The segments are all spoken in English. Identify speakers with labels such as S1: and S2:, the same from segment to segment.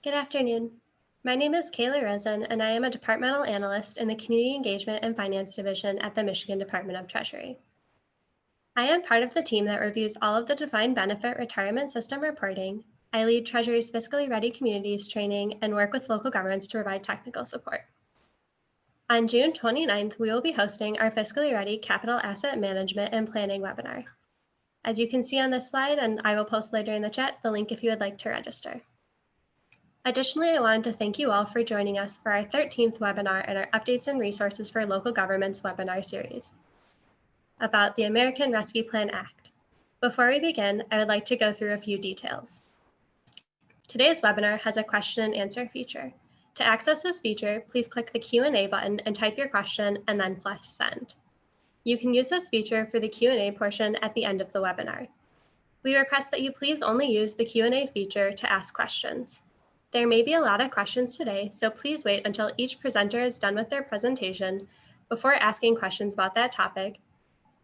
S1: Good afternoon. My name is Kayla Rosen, and I am a departmental analyst in the Community Engagement and Finance Division at the Michigan Department of Treasury. I am part of the team that reviews all of the defined benefit retirement system reporting. I lead Treasury's Fiscally Ready Communities training and work with local governments to provide technical support. On June 29th, we will be hosting our Fiscally Ready Capital Asset Management and Planning webinar. As you can see on this slide, and I will post later in the chat, the link if you would like to register. Additionally, I wanted to thank you all for joining us for our 13th webinar in our Updates and Resources for Local Governments webinar series about the American Rescue Plan Act. Before we begin, I would like to go through a few details. Today's webinar has a question and answer feature. To access this feature, please click the Q&A button and type your question and then press send. You can use this feature for the Q&A portion at the end of the webinar. We request that you please only use the Q&A feature to ask questions. There may be a lot of questions today, so please wait until each presenter is done with their presentation before asking questions about that topic,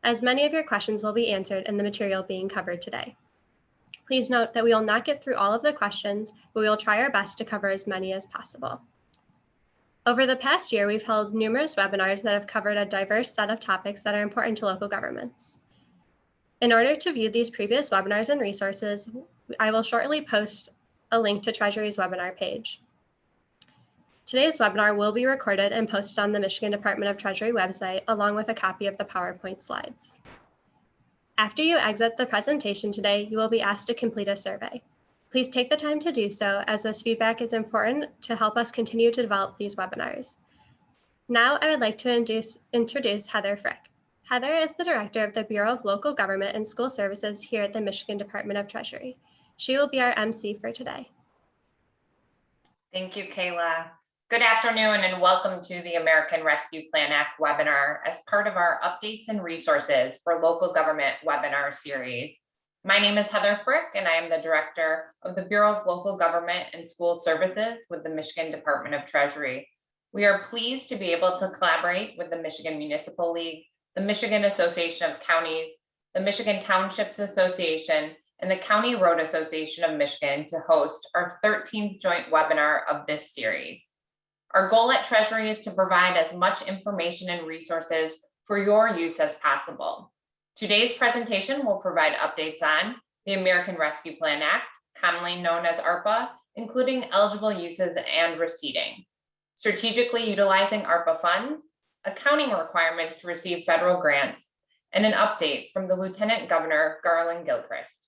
S1: as many of your questions will be answered in the material being covered today. Please note that we will not get through all of the questions, but we will try our best to cover as many as possible. Over the past year, we've held numerous webinars that have covered a diverse set of topics that are important to local governments. In order to view these previous webinars and resources, I will shortly post a link to Treasury's webinar page. Today's webinar will be recorded and posted on the Michigan Department of Treasury website, along with a copy of the PowerPoint slides. After you exit the presentation today, you will be asked to complete a survey. Please take the time to do so, as this feedback is important to help us continue to develop these webinars. Now I would like to introduce Heather Frick. Heather is the Director of the Bureau of Local Government and School Services here at the Michigan Department of Treasury. She will be our MC for today.
S2: Thank you, Kayla. Good afternoon and welcome to the American Rescue Plan Act webinar as part of our Updates and Resources for Local Government webinar series. My name is Heather Frick and I am the Director of the Bureau of Local Government and School Services with the Michigan Department of Treasury. We are pleased to be able to collaborate with the Michigan Municipal League, the Michigan Association of Counties, the Michigan Townships Association, and the County Road Association of Michigan to host our 13th joint webinar of this series. Our goal at Treasury is to provide as much information and resources for your use as possible. Today's presentation will provide updates on the American Rescue Plan Act, commonly known as ARPA, including eligible uses and receipting, strategically utilizing ARPA funds, accounting requirements to receive federal grants, and an update from the Lieutenant Governor, Garland Gilchrist.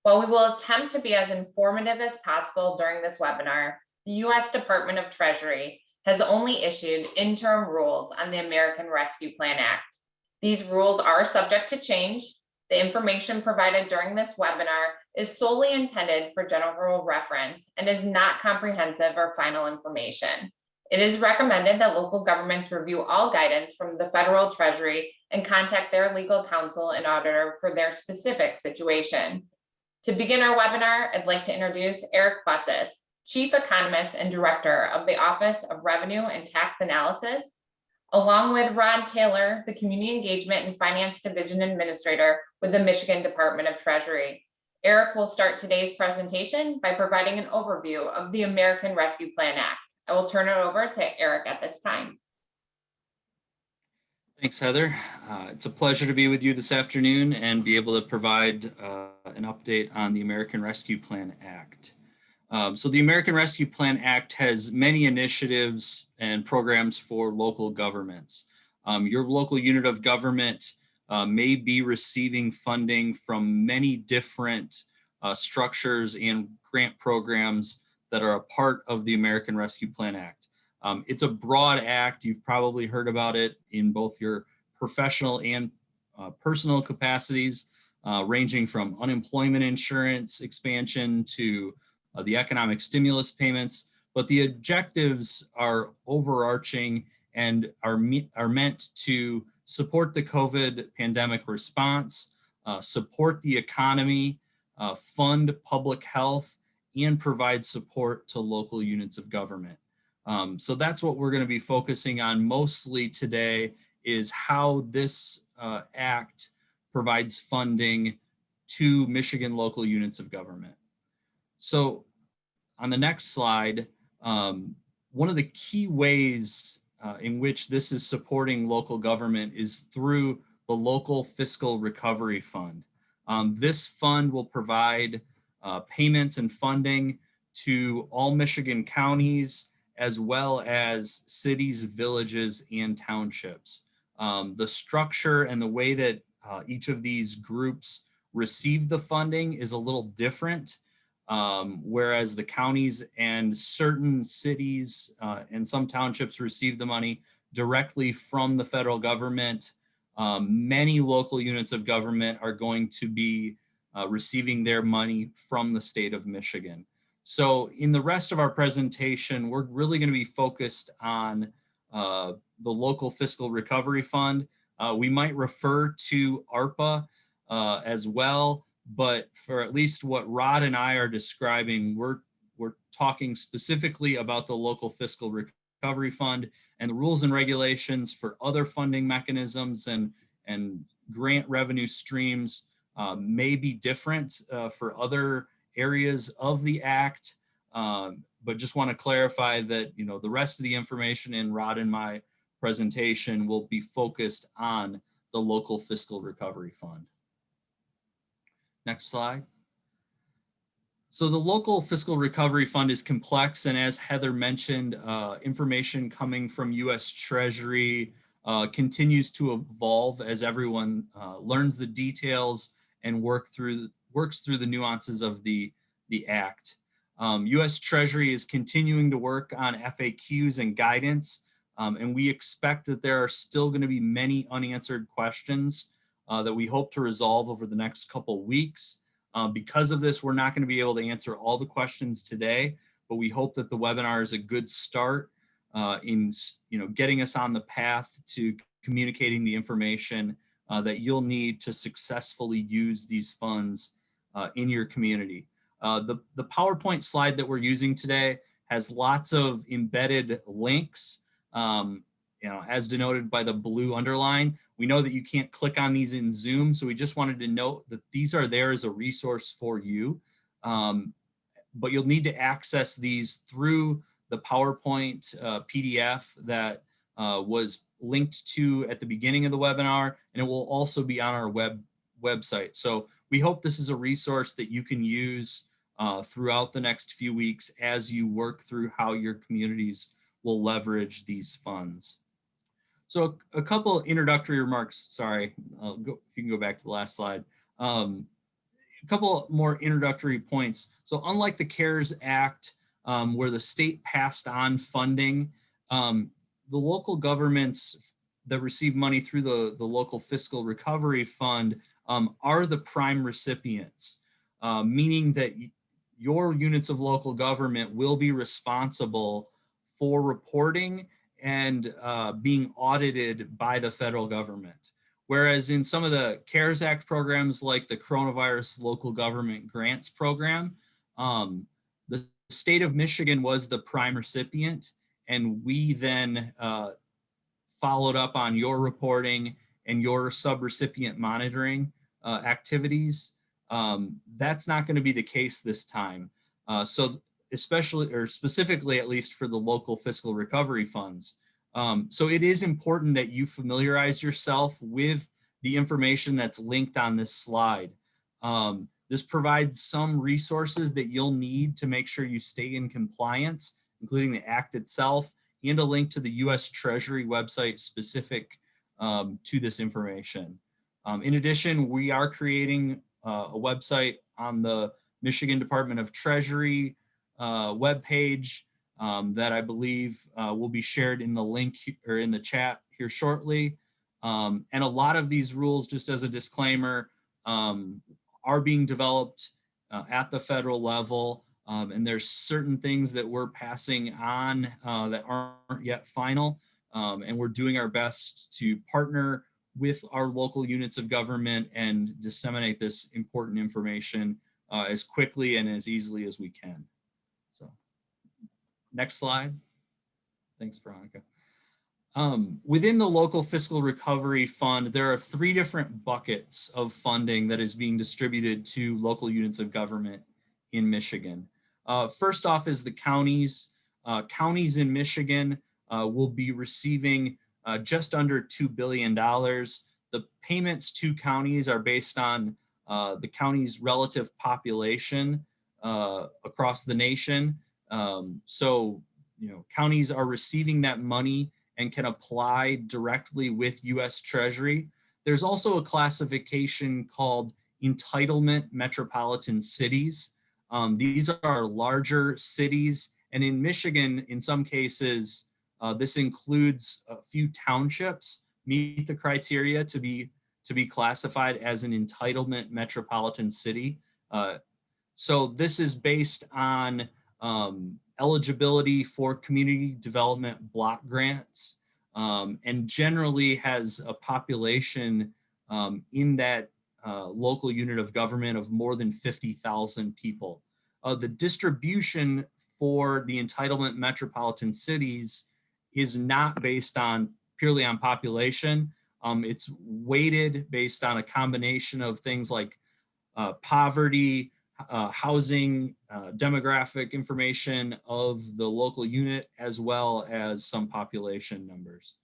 S2: While we will attempt to be as informative as possible during this webinar, the U.S. Department of Treasury has only issued interim rules on the American Rescue Plan Act. These rules are subject to change. The information provided during this webinar is solely intended for general reference and is not comprehensive or final information. It is recommended that local governments review all guidance from the federal Treasury and contact their legal counsel and auditor for their specific situation. To begin our webinar, I'd like to introduce Eric Busses, Chief Economist and Director of the Office of Revenue and Tax Analysis, along with Rod Taylor, the Community Engagement and Finance Division Administrator with the Michigan Department of Treasury. Eric will start today's presentation by providing an overview of the American Rescue Plan Act. I will turn it over to Eric at this time.
S3: Thanks, Heather. It's a pleasure to be with you this afternoon and be able to provide an update on the American Rescue Plan Act. So the American Rescue Plan Act has many initiatives and programs for local governments. Your local unit of government may be receiving funding from many different structures and grant programs that are a part of the American Rescue Plan Act. It's a broad act. You've probably heard about it in both your professional and personal capacities, ranging from unemployment insurance expansion to the economic stimulus payments. But the objectives are overarching and are meant to support the COVID pandemic response, support the economy, fund public health, and provide support to local units of government. So that's what we're going to be focusing on mostly today, is how this act provides funding to Michigan local units of government. So On the next slide, one of the key ways in which this is supporting local government is through the Local Fiscal Recovery Fund. This fund will provide payments and funding to all Michigan counties, as well as cities, villages, and townships. The structure and the way that each of these groups receive the funding is a little different. Whereas the counties and certain cities and some townships receive the money directly from the federal government. Many local units of government are going to be receiving their money from the state of Michigan. So in the rest of our presentation, we're really going to be focused on the Local Fiscal Recovery Fund. We might refer to ARPA as well, but for at least what Rod and I are describing, we're talking specifically about the Local Fiscal Recovery Fund, and the rules and regulations for other funding mechanisms and grant revenue streams may be different for other areas of the Act, but just want to clarify that the rest of the information in Rod and my presentation will be focused on the Local Fiscal Recovery Fund. Next slide. So the Local Fiscal Recovery Fund is complex, and as Heather mentioned, information coming from U.S. Treasury continues to evolve as everyone learns the details and works through the nuances of the Act. U.S. Treasury is continuing to work on FAQs and guidance, and we expect that there are still going to be many unanswered questions that we hope to resolve over the next couple weeks. Because of this, we're not going to be able to answer all the questions today, but we hope that the webinar is a good start in getting us on the path to communicating the information that you'll need to successfully use these funds in your community. The PowerPoint slide that we're using today has lots of embedded links, as denoted by the blue underline. We know that you can't click on these in Zoom, so we just wanted to note that these are there as a resource for you. But you'll need to access these through the PowerPoint PDF that was linked to at the beginning of the webinar, and it will also be on our website. So we hope this is a resource that you can use throughout the next few weeks as you work through how your communities will leverage these funds. So a couple introductory remarks. Sorry, if you can go back to the last slide. A couple more introductory points. So unlike the CARES Act, where the state passed on funding, the local governments that receive money through the Local Fiscal Recovery Fund are the prime recipients, meaning that your units of local government will be responsible for reporting and being audited by the federal government. Whereas in some of the CARES Act programs like the Coronavirus Local Government Grants Program, the state of Michigan was the prime recipient, and we then followed up on your reporting and your subrecipient monitoring activities. That's not going to be the case this time. So especially, or specifically at least for the local fiscal recovery funds. So it is important that you familiarize yourself with the information that's linked on this slide. This provides some resources that you'll need to make sure you stay in compliance, including the Act itself, and a link to the U.S. Treasury website specific to this information. In addition, we are creating a website on the Michigan Department of Treasury webpage that I believe will be shared in the link or in the chat here shortly. And a lot of these rules, just as a disclaimer, are being developed at the federal level. And there's certain things that we're passing on that aren't yet final. And we're doing our best to partner with our local units of government and disseminate this important information as quickly and as easily as we can. So next slide. Thanks, Veronica. Within the Local Fiscal Recovery Fund, there are 3 different buckets of funding that is being distributed to local units of government in Michigan. First off is the counties. Counties in Michigan will be receiving just under $2 billion. The payments to counties are based on the county's relative population across the nation. So, counties are receiving that money and can apply directly with US Treasury. There's also a classification called entitlement metropolitan cities. These are larger cities, and in Michigan, in some cases, this includes a few townships meet the criteria to be classified as an entitlement metropolitan city. So this is based on eligibility for community development block grants, and generally has a population in that local unit of government of more than 50,000 people. The distribution for the entitlement metropolitan cities is not based on purely on population. It's weighted based on a combination of things like poverty, housing, demographic information of the local unit, as well as some population numbers.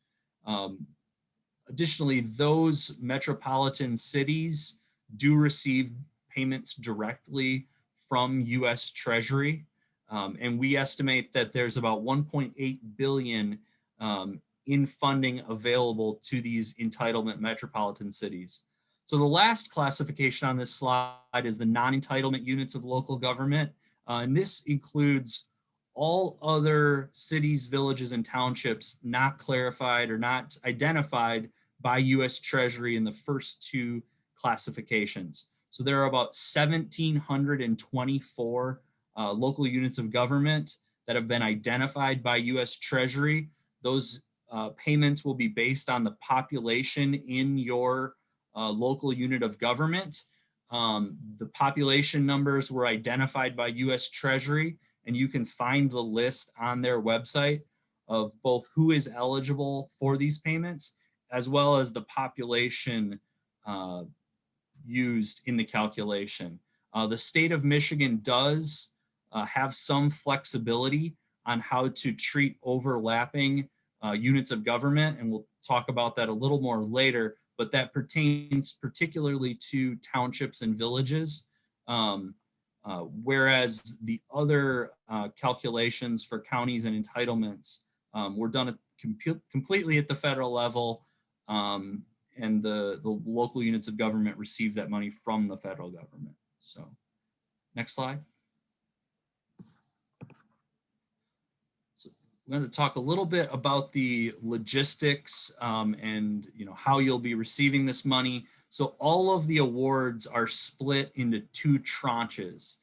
S3: Additionally, those metropolitan cities do receive payments directly from US Treasury. And we estimate that there's about 1.8 billion in funding available to these entitlement metropolitan cities. So the last classification on this slide is the non-entitlement units of local government. And this includes all other cities, villages, and townships not clarified or not identified by US Treasury in the first two classifications. So there are about 1,724 local units of government that have been identified by US Treasury. Those payments will be based on the population in your local unit of government. The population numbers were identified by US Treasury, and you can find the list on their website of both who is eligible for these payments, as well as the population used in the calculation. The state of Michigan does have some flexibility on how to treat overlapping units of government, and we'll talk about that a little more later, but that pertains particularly to townships and villages. Whereas the other calculations for counties and entitlements were done completely at the federal level, and the local units of government receive that money from the federal government. So, next slide. So I'm going to talk a little bit about the logistics and how you'll be receiving this money. So all of the awards are split into two tranches.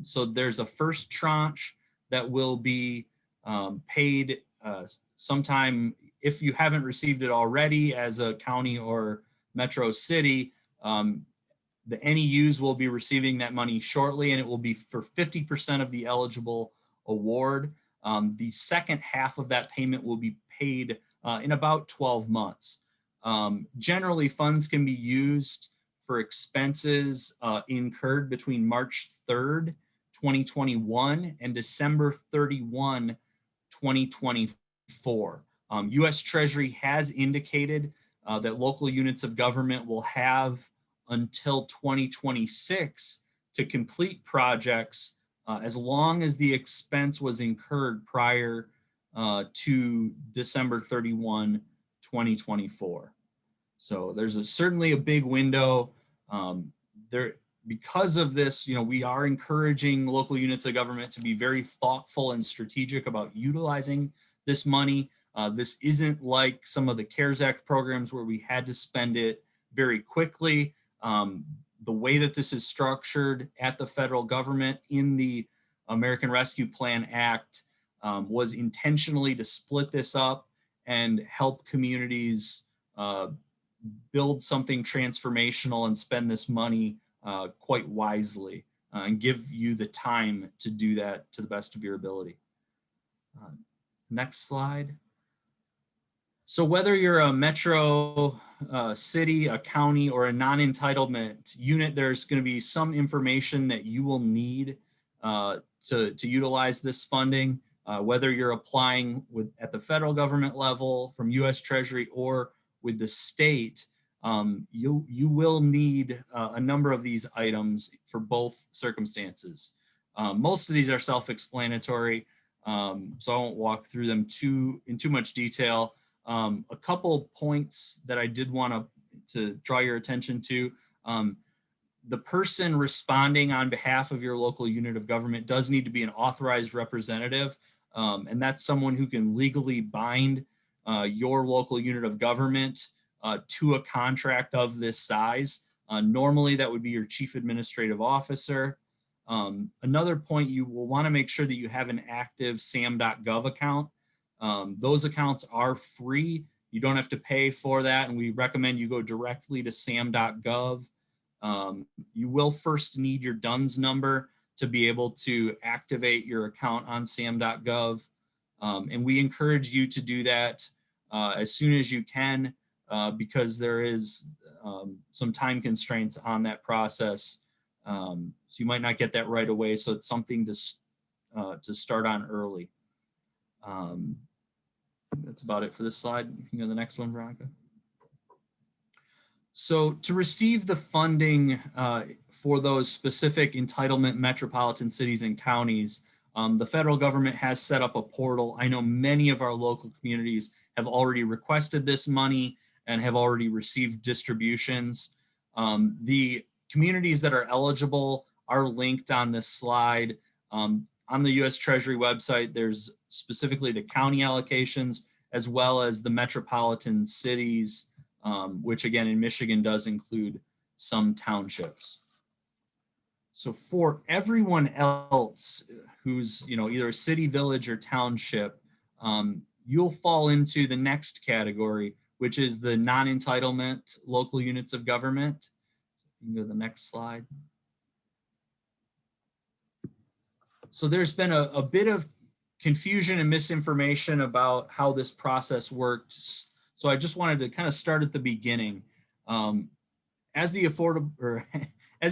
S3: So there's a first tranche that will be paid sometime, if you haven't received it already as a county or metro city. The NEUs will be receiving that money shortly, and it will be for 50% of the eligible award. The second half of that payment will be paid in about 12 months. Generally, funds can be used for expenses incurred between March 3rd, 2021 and December 31, 2024. US Treasury has indicated that local units of government will have until 2026 to complete projects as long as the expense was incurred prior to December 31, 2024. So there's certainly a big window. Because of this, we are encouraging local units of government to be very thoughtful and strategic about utilizing this money. This isn't like some of the CARES Act programs where we had to spend it very quickly. The way that this is structured at the federal government in the American Rescue Plan Act was intentionally to split this up and help communities build something transformational and spend this money quite wisely and give you the time to do that to the best of your ability. Next slide. So whether you're a metro city, a county, or a non-entitlement unit, there's going to be some information that you will need to utilize this funding, whether you're applying at the federal government level from U.S. Treasury or with the state. You will need a number of these items for both circumstances. Most of these are self-explanatory, so I won't walk through them in too much detail. A couple points that I did want to draw your attention to. The person responding on behalf of your local unit of government does need to be an authorized representative, and that's someone who can legally bind your local unit of government to a contract of this size. Normally, that would be your chief administrative officer. Another point, you will want to make sure that you have an active SAM.gov account. Those accounts are free. You don't have to pay for that, and we recommend you go directly to SAM.gov. You will first need your DUNS number to be able to activate your account on SAM.gov. And we encourage you to do that as soon as you can because there is some time constraints on that process. So you might not get that right away. So it's something to start on early. That's about it for this slide. You can go to the next one, Veronica. So to receive the funding for those specific entitlement metropolitan cities and counties, the federal government has set up a portal. I know many of our local communities have already requested this money and have already received distributions. The communities that are eligible are linked on this slide. On the U.S. Treasury website, there's specifically the county allocations as well as the metropolitan cities, which again in Michigan does include some townships. So for everyone else who's either a city, village, or township, you'll fall into the next category, which is the non-entitlement local units of government. You can go to the next slide. So there's been a bit of confusion and misinformation about how this process works. So I just wanted to kind of start at the beginning. As the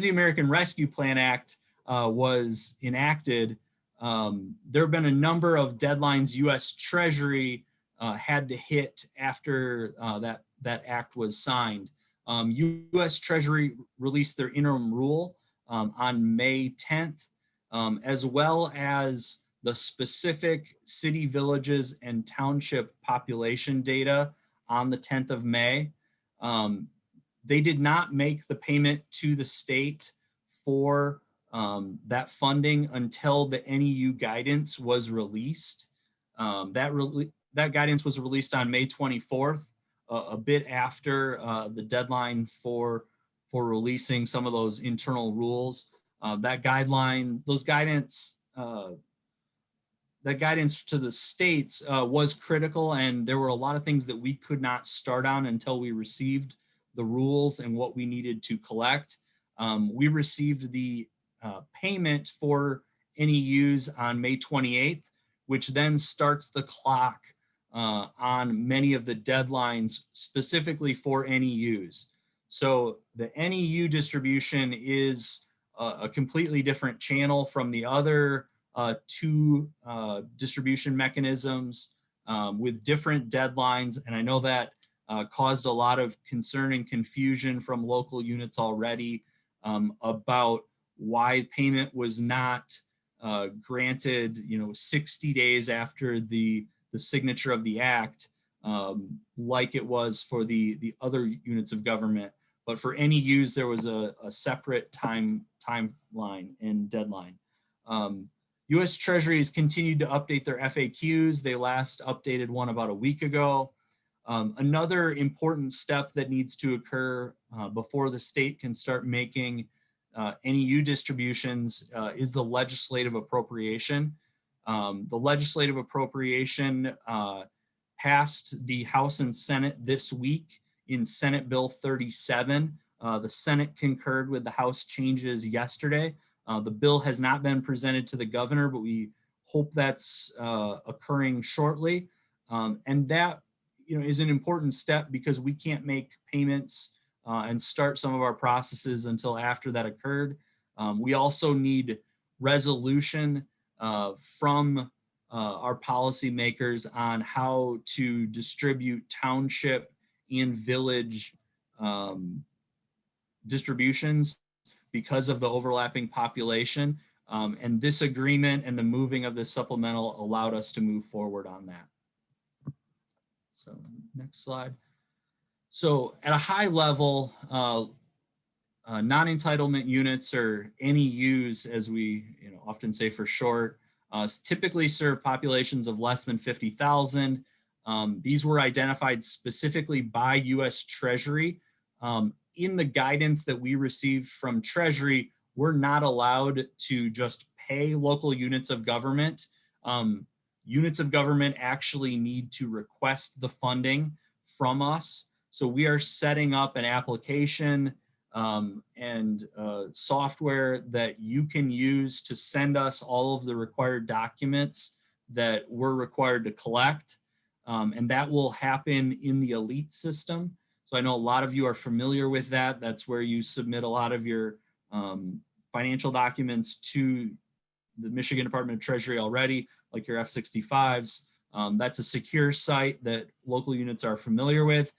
S3: American Rescue Plan Act was enacted, there have been a number of deadlines U.S. Treasury had to hit after that act was signed. U.S. Treasury released their interim rule on May 10th, as well as the specific city, villages, and township population data on the 10th of May. They did not make the payment to the state for that funding until the NEU guidance was released. That guidance was released on May 24th, a bit after the deadline for releasing some of those internal rules. That guidance to the states was critical, and there were a lot of things that we could not start on until we received the rules and what we needed to collect. We received the payment for NEUs on May 28th, which then starts the clock on many of the deadlines specifically for NEUs. So the NEU distribution is a completely different channel from the other two distribution mechanisms with different deadlines. And I know that caused a lot of concern and confusion from local units already about why payment was not granted 60 days after the signature of the act, like it was for the other units of government. But for NEUs, there was a separate timeline and deadline. U.S. Treasury has continued to update their FAQs. They last updated one about a week ago. Another important step that needs to occur before the state can start making NEU distributions is the legislative appropriation. The legislative appropriation passed the House and Senate this week in Senate Bill 37. The Senate concurred with the House changes yesterday. The bill has not been presented to the governor, but we hope that's occurring shortly. And that is an important step because we can't make payments and start some of our processes until after that occurred. We also need resolution from our policymakers on how to distribute township and village distributions because of the overlapping population. And this agreement and the moving of the supplemental allowed us to move forward on that. So next slide. So at a high level, non-entitlement units, or NEUs, as we often say for short, typically serve populations of less than 50,000. These were identified specifically by U.S. Treasury. In the guidance that we received from Treasury, we're not allowed to just pay local units of government. Units of government actually need to request the funding from us. So we are setting up an application and software that you can use to send us all of the required documents that we're required to collect. And that will happen in the ELITE system. So I know a lot of you are familiar with that. That's where you submit a lot of your financial documents to the Michigan Department of Treasury already, like your F-65s. That's a secure site that local units are familiar with.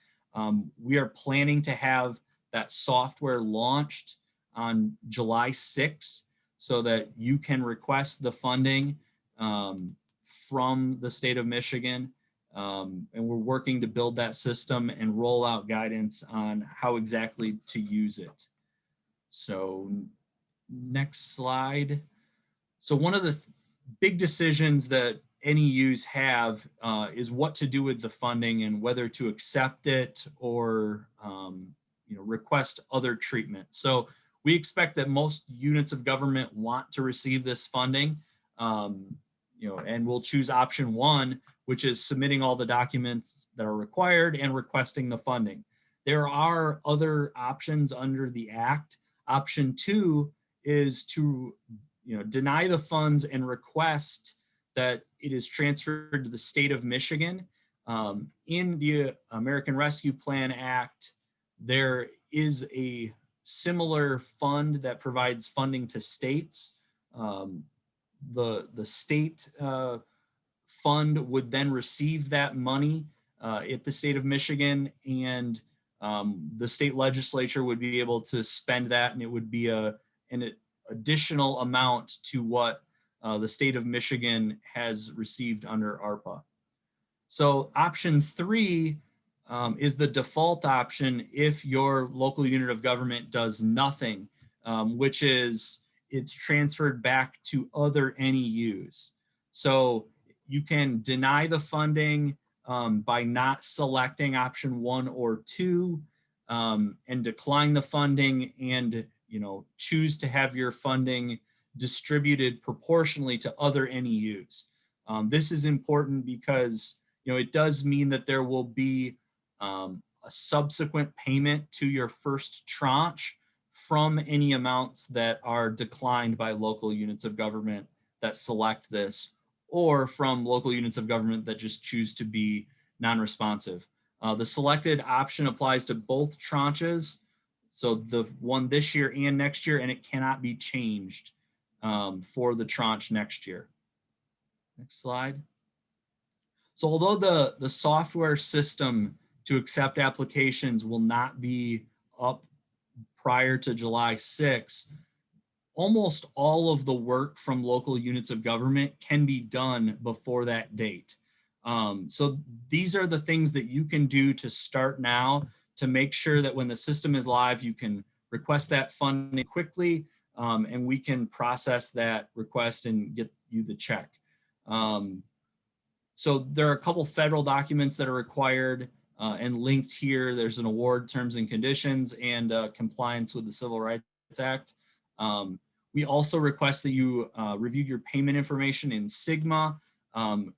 S3: We are planning to have that software launched on July 6th so that you can request the funding from the state of Michigan. And we're working to build that system and roll out guidance on how exactly to use it. So next slide. So one of the big decisions that NEUs have is what to do with the funding and whether to accept it or request other treatment. So we expect that most units of government want to receive this funding, and we'll choose option one, which is submitting all the documents that are required and requesting the funding. There are other options under the Act. Option two is to deny the funds and request that it is transferred to the state of Michigan. In the American Rescue Plan Act, there is a similar fund that provides funding to states. The state fund would then receive that money at the state of Michigan, and the state legislature would be able to spend that, and it would be an additional amount to what the state of Michigan has received under ARPA. So option three is the default option if your local unit of government does nothing, which is it's transferred back to other NEUs. So you can deny the funding by not selecting option one or two, and decline the funding and choose to have your funding distributed proportionally to other NEUs. This is important because it does mean that there will be a subsequent payment to your first tranche from any amounts that are declined by local units of government that select this, or from local units of government that just choose to be non-responsive. The selected option applies to both tranches, so the one this year and next year, and it cannot be changed for the tranche next year. Next slide. So although the software system to accept applications will not be up prior to July 6th, almost all of the work from local units of government can be done before that date. So these are the things that you can do to start now to make sure that when the system is live, you can request that funding quickly, and we can process that request and get you the check. So there are a couple federal documents that are required and linked here. There's an award, terms and conditions, and compliance with the Civil Rights Act. We also request that you review your payment information in Sigma.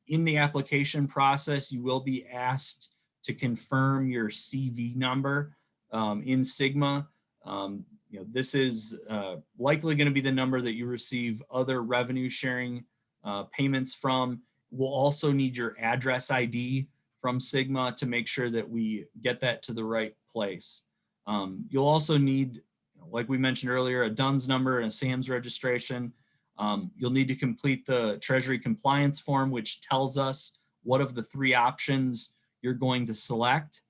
S3: In the application process, you will be asked to confirm your CV number in Sigma. This is likely going to be the number that you receive other revenue sharing payments from. We'll also need your address ID from Sigma to make sure that we get that to the right place. You'll also need, like we mentioned earlier, a DUNS number and a SAMS registration. You'll need to complete the Treasury compliance form, which tells us what of the 3 options you're going to select.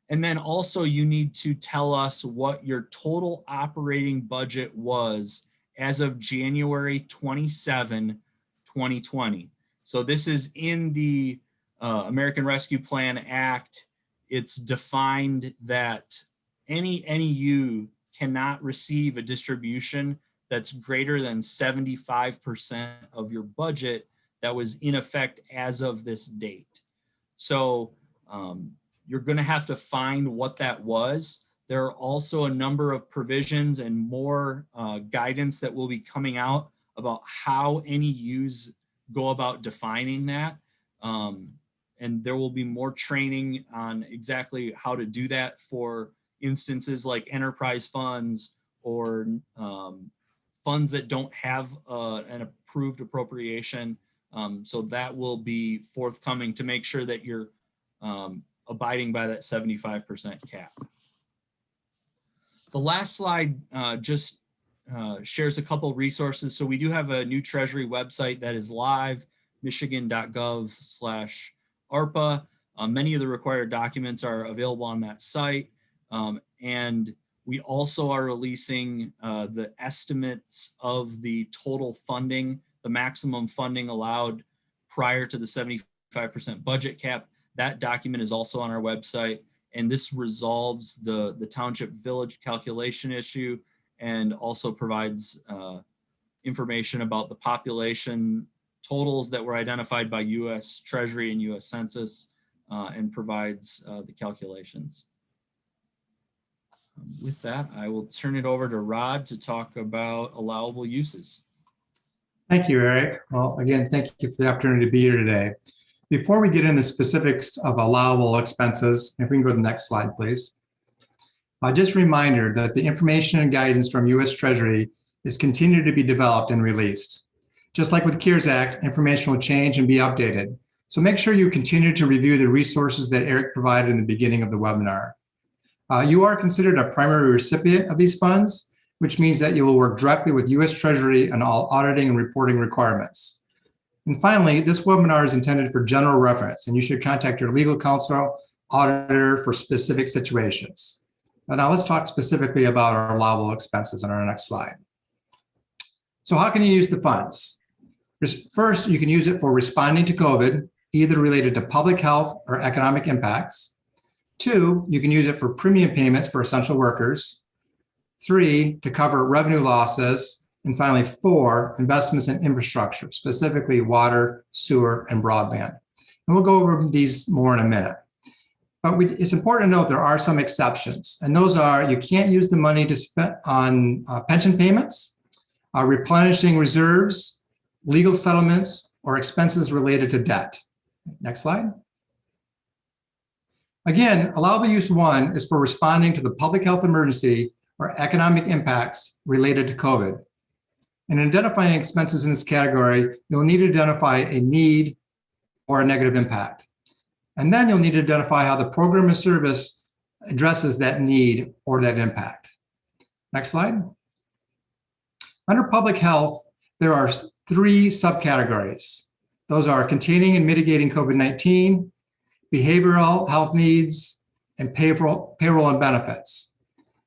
S3: And then also you need to tell us what your total operating budget was as of January 27, 2020. So this is in the American Rescue Plan Act. It's defined that any NEU cannot receive a distribution that's greater than 75% of your budget that was in effect as of this date. So you're going to have to find what that was. There are also a number of provisions and more guidance that will be coming out about how NEUs go about defining that. And there will be more training on exactly how to do that for instances like enterprise funds or funds that don't have an approved appropriation. So that will be forthcoming to make sure that you're abiding by that 75% cap. The last slide just shares a couple resources. So we do have a new Treasury website that is live, michigan.gov/ARPA. Many of the required documents are available on that site. And we also are releasing the estimates of the total funding, the maximum funding allowed prior to the 75% budget cap. That document is also on our website, and this resolves the township village calculation issue and also provides information about the population totals that were identified by U.S. Treasury and U.S. Census and provides the calculations. With that, I will turn it over to Rod to talk about allowable uses.
S4: Thank you, Eric. Well, again, thank you for the opportunity to be here today. Before we get into the specifics of allowable expenses, if we can go to the next slide, please. Just a reminder that the information and guidance from U.S. Treasury is continued to be developed and released. Just like with CARES Act, information will change and be updated. So make sure you continue to review the resources that Eric provided in the beginning of the webinar. You are considered a primary recipient of these funds, which means that you will work directly with U.S. Treasury on all auditing and reporting requirements. And finally, this webinar is intended for general reference, and you should contact your legal counsel, auditor for specific situations. Now let's talk specifically about our allowable expenses on our next slide. So how can you use the funds? First, you can use it for responding to COVID, either related to public health or economic impacts. 2, you can use it for premium payments for essential workers. 3, to cover revenue losses. And finally, 4, investments in infrastructure, specifically water, sewer, and broadband. And we'll go over these more in a minute. But it's important to note there are some exceptions. And those are, you can't use the money to spend on pension payments, replenishing reserves, legal settlements, or expenses related to debt. Next slide. Again, allowable use 1 is for responding to the public health emergency or economic impacts related to COVID. And in identifying expenses in this category, you'll need to identify a need or a negative impact. And then you'll need to identify how the program or service addresses that need or that impact. Next slide. Under public health, there are 3 subcategories. Those are containing and mitigating COVID-19, behavioral health needs, and payroll and benefits.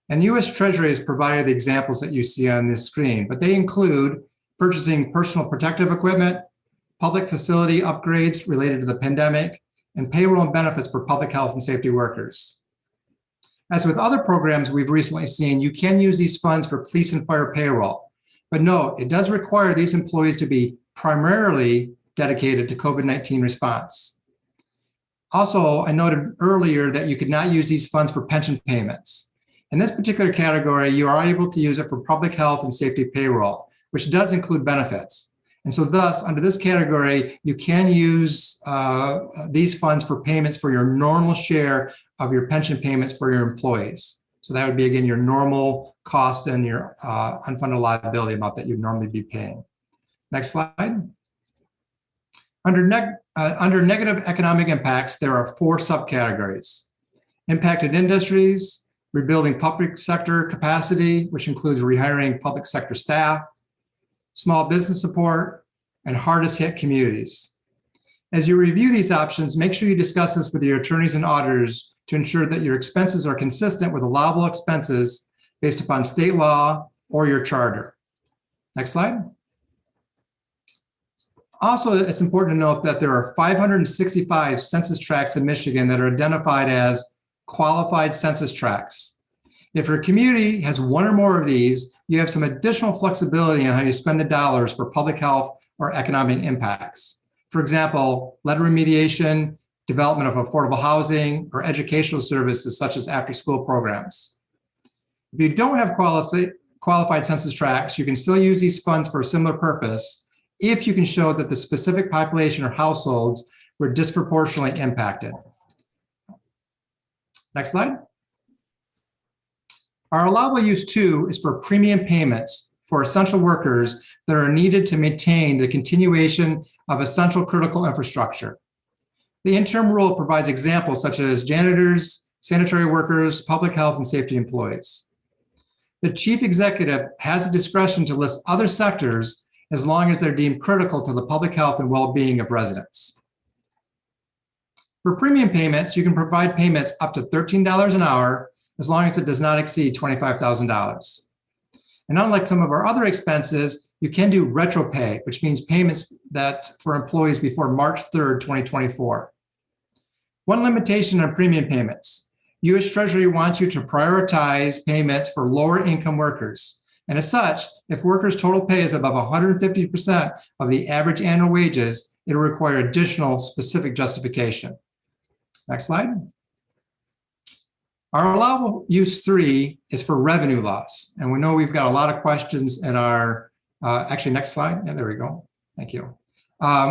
S4: And U.S. Treasury has provided the examples that you see on this screen, but they include purchasing personal protective equipment, public facility upgrades related to the pandemic, and payroll and benefits for public health and safety workers. As with other programs we've recently seen, you can use these funds for police and fire payroll. But note, it does require these employees to be primarily dedicated to COVID-19 response. Also, I noted earlier that you could not use these funds for pension payments. In this particular category, you are able to use it for public health and safety payroll, which does include benefits. And so thus, under this category, you can use these funds for payments for your normal share of your pension payments for your employees. So that would be, again, your normal costs and your unfunded liability amount that you'd normally be paying. Next slide. Under negative economic impacts, there are 4 subcategories. Impacted industries, rebuilding public sector capacity, which includes rehiring public sector staff, small business support, and hardest hit communities. As you review these options, make sure you discuss this with your attorneys and auditors to ensure that your expenses are consistent with allowable expenses based upon state law or your charter. Next slide. Also, it's important to note that there are 565 census tracts in Michigan that are identified as qualified census tracts. If your community has one or more of these, you have some additional flexibility on how you spend the dollars for public health or economic impacts. For example, lead remediation, development of affordable housing, or educational services such as after-school programs. If you don't have qualified census tracts, you can still use these funds for a similar purpose if you can show that the specific population or households were disproportionately impacted. Next slide. Our allowable use 2 is for premium payments for essential workers that are needed to maintain the continuation of essential critical infrastructure. The interim rule provides examples such as janitors, sanitary workers, public health and safety employees. The chief executive has the discretion to list other sectors as long as they're deemed critical to the public health and well-being of residents. For premium payments, you can provide payments up to $13 an hour as long as it does not exceed $25,000. And unlike some of our other expenses, you can do retro pay, which means payments that for employees before March 3rd, 2024. One limitation on premium payments. U.S. Treasury wants you to prioritize payments for lower income workers. And as such, if workers' total pay is above 150% of the average annual wages, it will require additional specific justification. Next slide. Our allowable use 3 is for revenue loss. And we know we've got a lot of questions in our, actually next slide. Yeah, there we go. Thank you.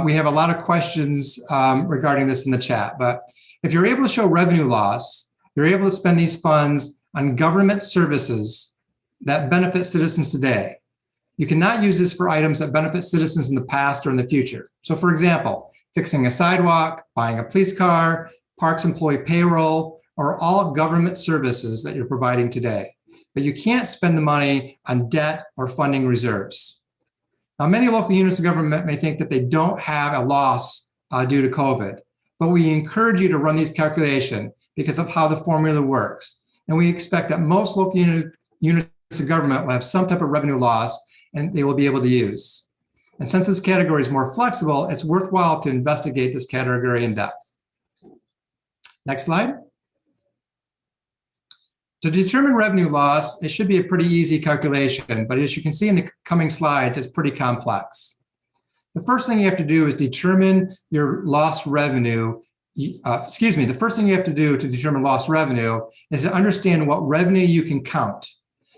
S4: We have a lot of questions regarding this in the chat, but if you're able to show revenue loss, you're able to spend these funds on government services that benefit citizens today. You cannot use this for items that benefit citizens in the past or in the future. So for example, fixing a sidewalk, buying a police car, parks employee payroll, or all government services that you're providing today. But you can't spend the money on debt or funding reserves. Now, many local units of government may think that they don't have a loss due to COVID, but we encourage you to run these calculations because of how the formula works. And we expect that most local units of government will have some type of revenue loss and they will be able to use. And since this category is more flexible, it's worthwhile to investigate this category in depth. Next slide. To determine revenue loss, it should be a pretty easy calculation, but as you can see in the coming slides, it's pretty complex. The first thing you have to do is determine your lost revenue. The first thing you have to do to determine lost revenue is to understand what revenue you can count.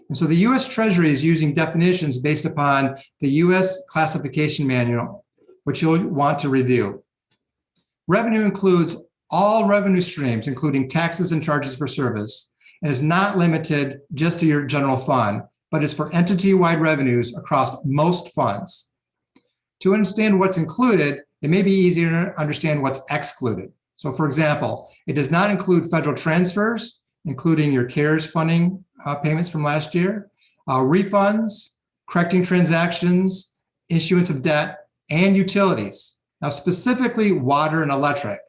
S4: And so the U.S. Treasury is using definitions based upon the U.S. Classification Manual, which you'll want to review. Revenue includes all revenue streams, including taxes and charges for service, and is not limited just to your general fund, but is for entity-wide revenues across most funds. To understand what's included, it may be easier to understand what's excluded. So for example, it does not include federal transfers, including your CARES funding payments from last year, refunds, correcting transactions, issuance of debt, and utilities. Now specifically water and electric.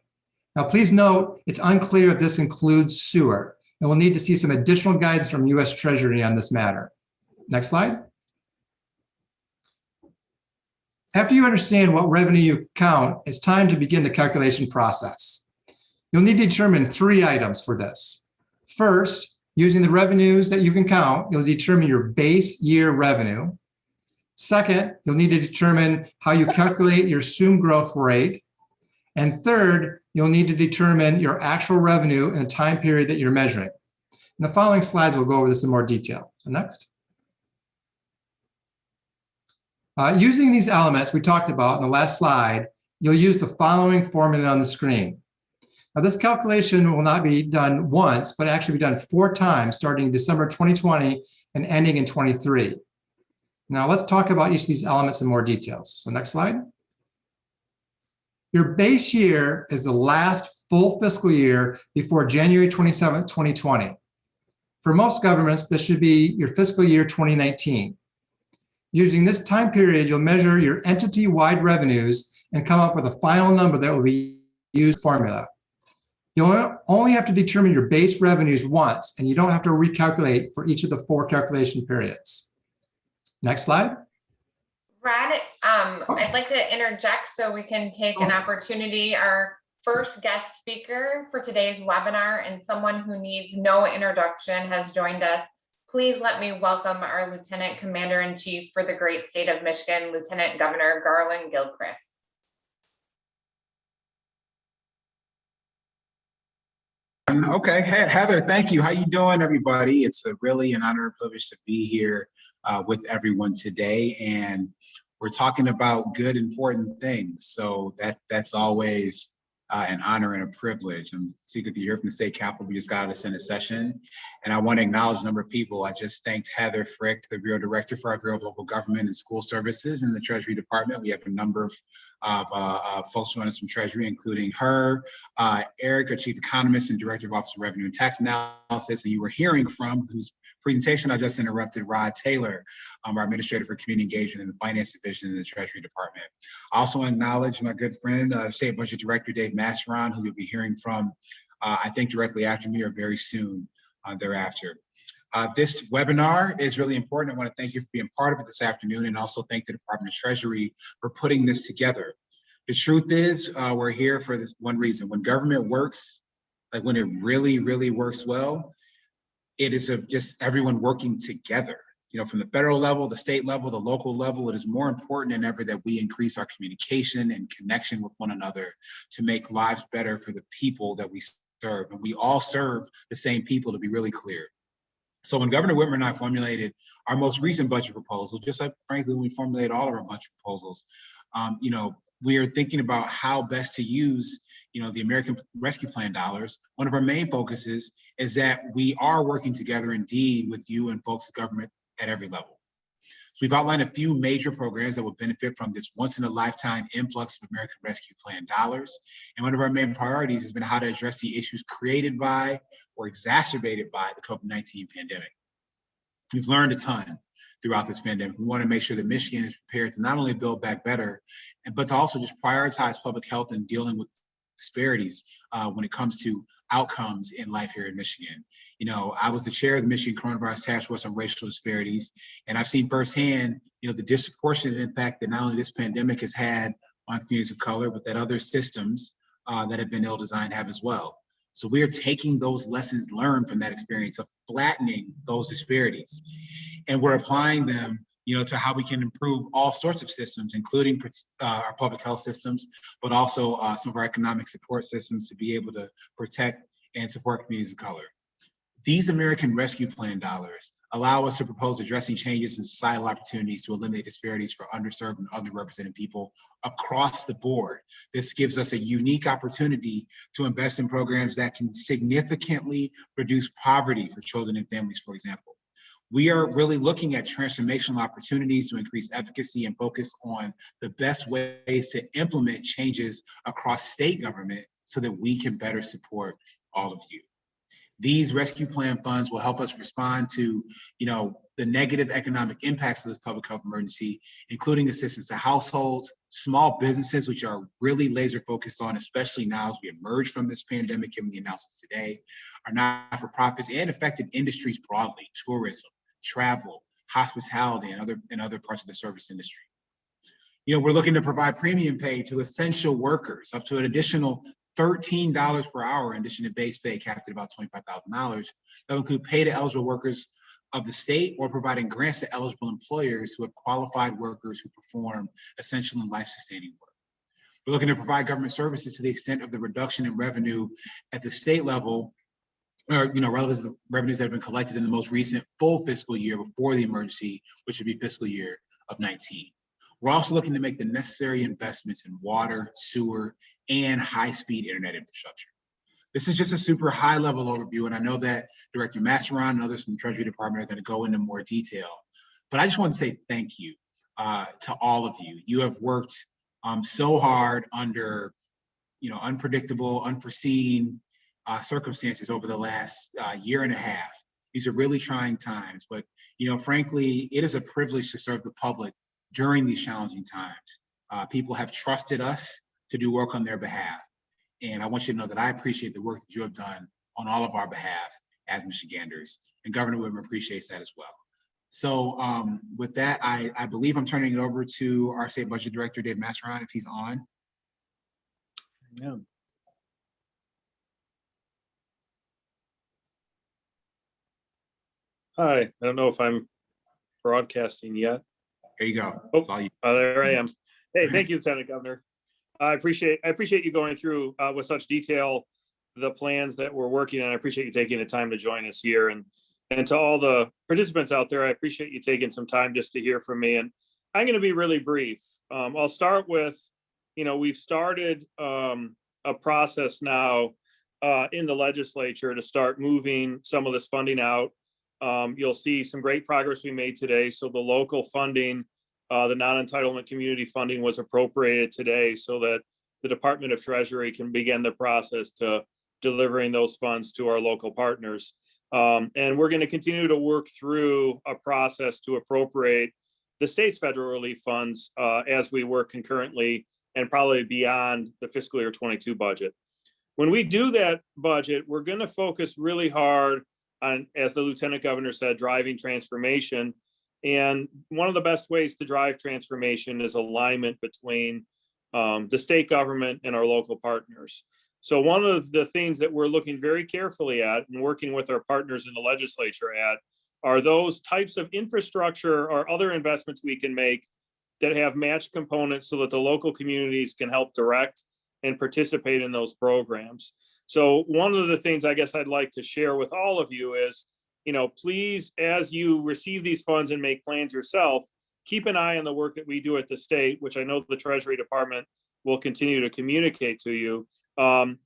S4: Now please note, it's unclear if this includes sewer, and we'll need to see some additional guidance from U.S. Treasury on this matter. Next slide. After you understand what revenue you count, it's time to begin the calculation process. You'll need to determine 3 items for this. First, using the revenues that you can count, you'll determine your base year revenue. Second, you'll need to determine how you calculate your assumed growth rate. And third, you'll need to determine your actual revenue in the time period that you're measuring. In the following slides, we'll go over this in more detail. So next. Using these elements we talked about in the last slide, you'll use the following formula on the screen. Now, this calculation will not be done once, but actually be done 4 times, starting December 2020 and ending in 23. Now, let's talk about each of these elements in more details. So next slide. Your base year is the last full fiscal year before January 27th, 2020. For most governments, this should be your fiscal year 2019. Using this time period, you'll measure your entity-wide revenues and come up with a final number that will be used formula. You'll only have to determine your base revenues once, and you don't have to recalculate for each of the 4 calculation periods. Next slide.
S2: Brad, I'd like to interject so we can take an opportunity. Our first guest speaker for today's webinar and someone who needs no introduction has joined us. Please let me welcome our Lieutenant Commander-in-Chief for the great state of Michigan, Lieutenant Governor Garland Gilchrist.
S5: Okay, hey, Heather, thank you. How you doing, everybody? It's really an honor and privilege to be here with everyone today, and we're talking about good, important things. So that's always an honor and a privilege. I'm secret to hear from the state capitol. We just got out of Senate session, and I want to acknowledge a number of people. I just thanked Heather Frick, the Bureau Director for our Bureau of Local Government and School Services in the Treasury Department. We have a number of folks joining us from Treasury, including her, Eric, our Chief Economist and Director of Office of Revenue and Tax Analysis, and you were hearing from, whose presentation I just interrupted, Rod Taylor, our Administrator for Community Engagement in the Finance Division in the Treasury Department. I also acknowledge my good friend, State Budget Director Dave Masseron, who you'll be hearing from, I think directly after me or very soon thereafter. This webinar is really important. I want to thank you for being part of it this afternoon, and also thank the Department of Treasury for putting this together. The truth is, we're here for this one reason. When government works, like when it really, really works well, it is just everyone working together. You know, from the federal level, the state level, the local level, it is more important than ever that we increase our communication and connection with one another to make lives better for the people that we serve. And we all serve the same people, to be really clear. So when Governor Whitmer and I formulated our most recent budget proposal, just like frankly, when we formulated all of our budget proposals, you know, we are thinking about how best to use, you know, the American Rescue Plan dollars. One of our main focuses is that we are working together indeed with you and folks in government at every level. So we've outlined a few major programs that will benefit from this once in a lifetime influx of American Rescue Plan dollars. And one of our main priorities has been how to address the issues created by or exacerbated by the COVID-19 pandemic. We've learned a ton throughout this pandemic. We want to make sure that Michigan is prepared to not only build back better, but to also just prioritize public health and dealing with disparities when it comes to outcomes in life here in Michigan. You know, I was the chair of the Michigan Coronavirus Task Force on Racial Disparities, and I've seen firsthand, you know, the disproportionate impact that not only this pandemic has had on communities of color, but that other systems that have been ill-designed have as well. So we are taking those lessons learned from that experience of flattening those disparities, and we're applying them, you know, to how we can improve all sorts of systems, including our public health systems, but also some of our economic support systems to be able to protect and support communities of color. These American Rescue Plan dollars allow us to propose addressing changes in societal opportunities to eliminate disparities for underserved and underrepresented people across the board. This gives us a unique opportunity to invest in programs that can significantly reduce poverty for children and families, for example. We are really looking at transformational opportunities to increase efficacy and focus on the best ways to implement changes across state government so that we can better support all of you. These rescue plan funds will help us respond to, you know, the negative economic impacts of this public health emergency, including assistance to households, small businesses, which are really laser focused on, especially now as we emerge from this pandemic, given the announcements today, our not-for-profits and affected industries broadly, tourism, travel, hospitality, and other parts of the service industry. You know, we're looking to provide premium pay to essential workers up to an additional $13 per hour in addition to base pay capped at about $25,000. That'll include pay to eligible workers of the state or providing grants to eligible employers who have qualified workers who perform essential and life-sustaining work. We're looking to provide government services to the extent of the reduction in revenue at the state level, or, you know, relative to the revenues that have been collected in the most recent full fiscal year before the emergency, which would be fiscal year of 19. We're also looking to make the necessary investments in water, sewer, and high-speed internet infrastructure. This is just a super high-level overview, and I know that Director Masseron and others from the Treasury Department are going to go into more detail. But I just want to say thank you to all of you. You have worked so hard under, you know, unpredictable, unforeseen circumstances over the last year and a half. These are really trying times, but frankly, it is a privilege to serve the public during these challenging times. People have trusted us to do work on their behalf. And I want you to know that I appreciate the work that you have done on all of our behalf as Michiganders, and Governor Whitmer appreciates that as well. So with that, I believe I'm turning it over to our State Budget Director, Dave Masseron, if he's on.
S6: Yeah. Hi, I don't know if I'm broadcasting yet.
S5: There you go.
S6: Oh,
S5: That's all you.
S6: there I am. Hey, thank you, Lieutenant Governor. I appreciate you going through with such detail the plans that we're working on. I appreciate you taking the time to join us here, and to all the participants out there, I appreciate you taking some time just to hear from me. And I'm going to be really brief. I'll start with, we've started a process now in the legislature to start moving some of this funding out. You'll see some great progress we made today. So the local funding, the non-entitlement community funding was appropriated today so that the Department of Treasury can begin the process to delivering those funds to our local partners. And we're going to continue to work through a process to appropriate the state's federal relief funds as we work concurrently and probably beyond the fiscal year 22 budget. When we do that budget, we're going to focus really hard on, as the Lieutenant Governor said, driving transformation. And one of the best ways to drive transformation is alignment between the state government and our local partners. So one of the things that we're looking very carefully at and working with our partners in the legislature at are those types of infrastructure or other investments we can make that have matched components so that the local communities can help direct and participate in those programs. So one of the things I guess I'd like to share with all of you is, please, as you receive these funds and make plans yourself, keep an eye on the work that we do at the state, which I know the Treasury Department will continue to communicate to you,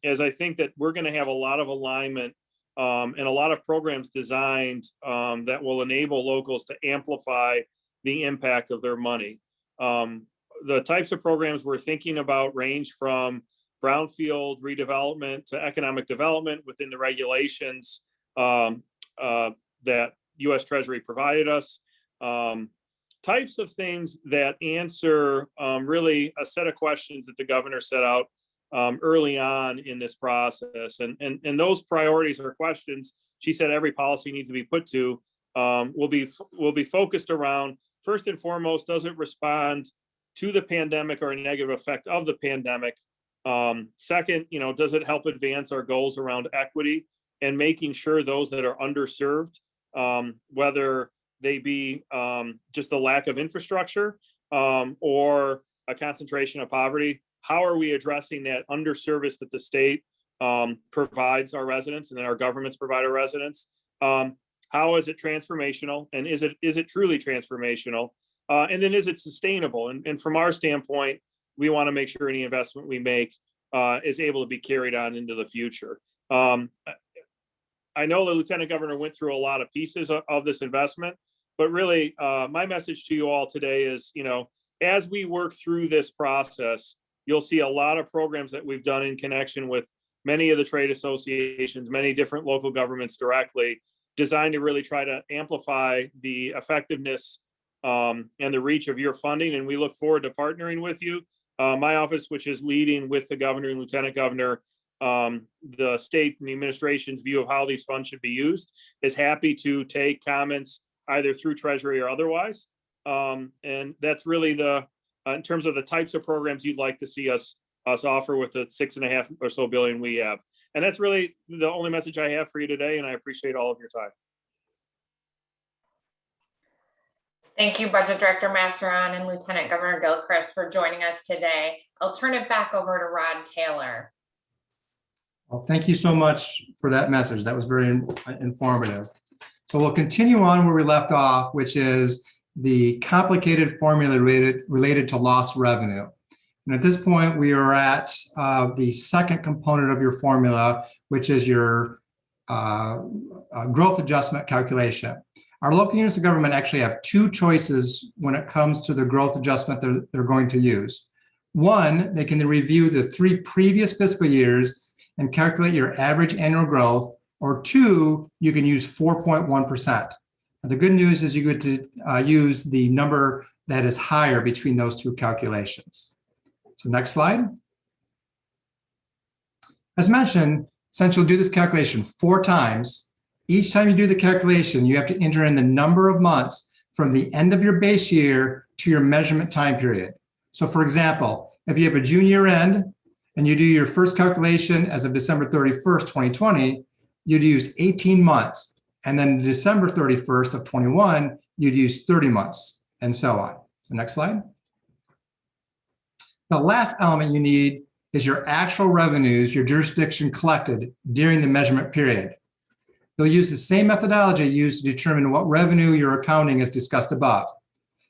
S6: as I think that we're going to have a lot of alignment and a lot of programs designed that will enable locals to amplify the impact of their money. The types of programs we're thinking about range from brownfield redevelopment to economic development within the regulations that U.S. Treasury provided us. Types of things that answer really a set of questions that the governor set out early on in this process. And those priorities or questions, she said every policy needs to be put to, will be focused around, first and foremost, does it respond to the pandemic or a negative effect of the pandemic? Second, does it help advance our goals around equity and making sure those that are underserved, whether they be just the lack of infrastructure or a concentration of poverty, how are we addressing that underservice that the state provides our residents and then our governments provide our residents? How is it transformational, and is it truly transformational? And then is it sustainable? And from our standpoint, we want to make sure any investment we make is able to be carried on into the future. I know the Lieutenant Governor went through a lot of pieces of this investment, but really my message to you all today is, as we work through this process, you'll see a lot of programs that we've done in connection with many of the trade associations, many different local governments directly, designed to really try to amplify the effectiveness and the reach of your funding. And we look forward to partnering with you. My office, which is leading with the governor and lieutenant governor, the state and the administration's view of how these funds should be used, is happy to take comments either through Treasury or otherwise. And that's really in terms of the types of programs you'd like to see us offer with the $6.5 or so billion we have. And that's really the only message I have for you today. And I appreciate all of your time.
S2: Thank you, Budget Director Masseron and Lieutenant Governor Gilchrist for joining us today. I'll turn it back over to Rod Taylor.
S4: Well, thank you so much for that message. That was very informative. So we'll continue on where we left off, which is the complicated formula related to lost revenue. And at this point, we are at the second component of your formula, which is your growth adjustment calculation. Our local units of government actually have two choices when it comes to the growth adjustment they're going to use. One, they can review the 3 previous fiscal years and calculate your average annual growth or 2, you can use 4.1%. The good news is you get to use the number that is higher between those two calculations. So next slide. As mentioned, since you'll do this calculation 4 times, each time you do the calculation, you have to enter in the number of months from the end of your base year to your measurement time period. So for example, if you have a June year end and you do your first calculation as of December 31st, 2020, you'd use 18 months. And then December 31st of 21, you'd use 30 months, and so on. So next slide. The last element you need is your actual revenues your jurisdiction collected during the measurement period. You'll use the same methodology used to determine what revenue you're accounting as discussed above.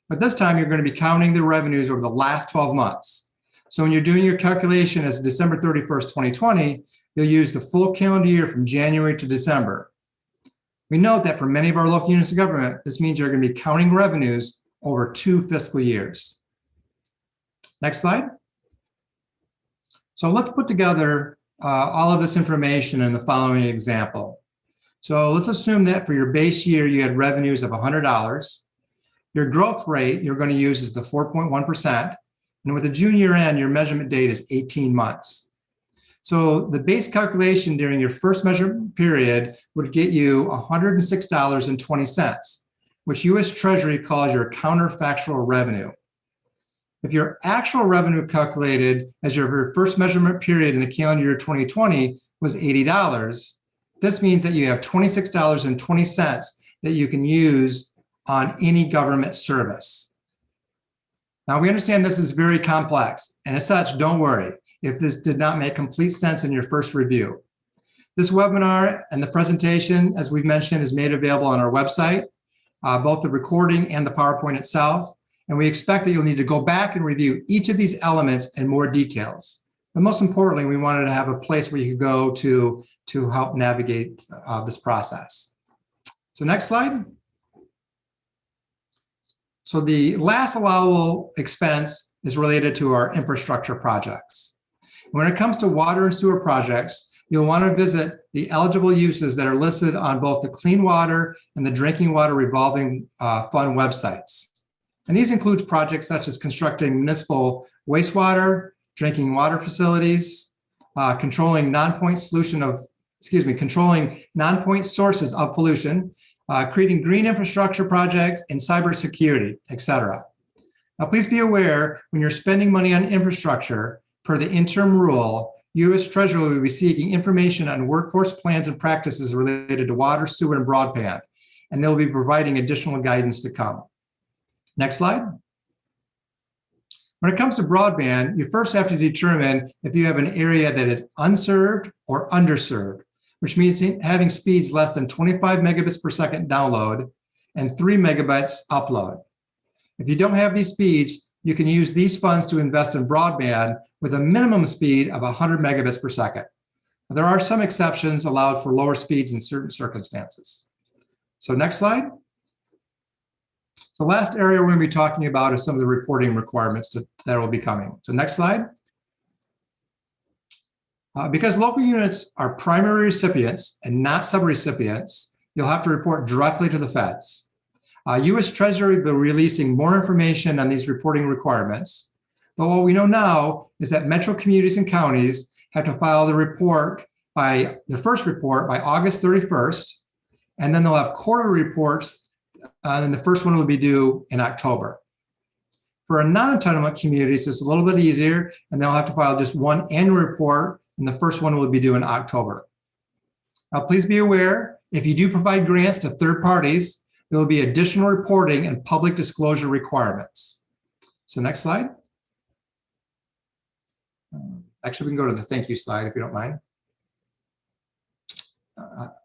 S4: But this time, you're going to be counting the revenues over the last 12 months. So when you're doing your calculation as of December 31st, 2020, you'll use the full calendar year from January to December. We note that for many of our local units of government, this means you're going to be counting revenues over 2 fiscal years. Next slide. So let's put together all of this information in the following example. So let's assume that for your base year, you had revenues of $100. Your growth rate you're going to use is the 4.1%. And with the June year end, your measurement date is 18 months. So the base calculation during your first measurement period would get you $106.20, which U.S. Treasury calls your counterfactual revenue. If your actual revenue calculated as your first measurement period in the calendar year 2020 was $80, this means that you have $26.20 that you can use on any government service. Now, we understand this is very complex, and as such, don't worry if this did not make complete sense in your first review. This webinar and the presentation, as we've mentioned, is made available on our website, both the recording and the PowerPoint itself, and we expect that you'll need to go back and review each of these elements in more details. But most importantly, we wanted to have a place where you could go to help navigate this process. So next slide. So the last allowable expense is related to our infrastructure projects. When it comes to water and sewer projects, you'll want to visit the eligible uses that are listed on both the Clean Water and the Drinking Water Revolving Fund websites. And these include projects such as constructing municipal wastewater, drinking water facilities, controlling non-point sources of pollution, creating green infrastructure projects, and cybersecurity, et cetera. Now, please be aware when you're spending money on infrastructure, per the interim rule, U.S. Treasury will be seeking information on workforce plans and practices related to water, sewer, and broadband, and they'll be providing additional guidance to come. Next slide. When it comes to broadband, you first have to determine if you have an area that is unserved or underserved, which means having speeds less than 25 megabits per second download and 3 megabytes upload. If you don't have these speeds, you can use these funds to invest in broadband with a minimum speed of 100 megabits per second. There are some exceptions allowed for lower speeds in certain circumstances. So next slide. The last area we're going to be talking about is some of the reporting requirements that will be coming. So next slide. Because local units are primary recipients and not subrecipients, you'll have to report directly to the feds. U.S. Treasury will be releasing more information on these reporting requirements. But what we know now is that metro communities and counties have to file the first report by August 31st, and then they'll have quarterly reports. And the first one will be due in October. For a non-entitlement communities, it's a little bit easier, and they'll have to file just one annual report, and the first one will be due in October. Now, please be aware, if you do provide grants to third parties, there will be additional reporting and public disclosure requirements. So next slide. Actually, we can go to the thank you slide if you don't mind.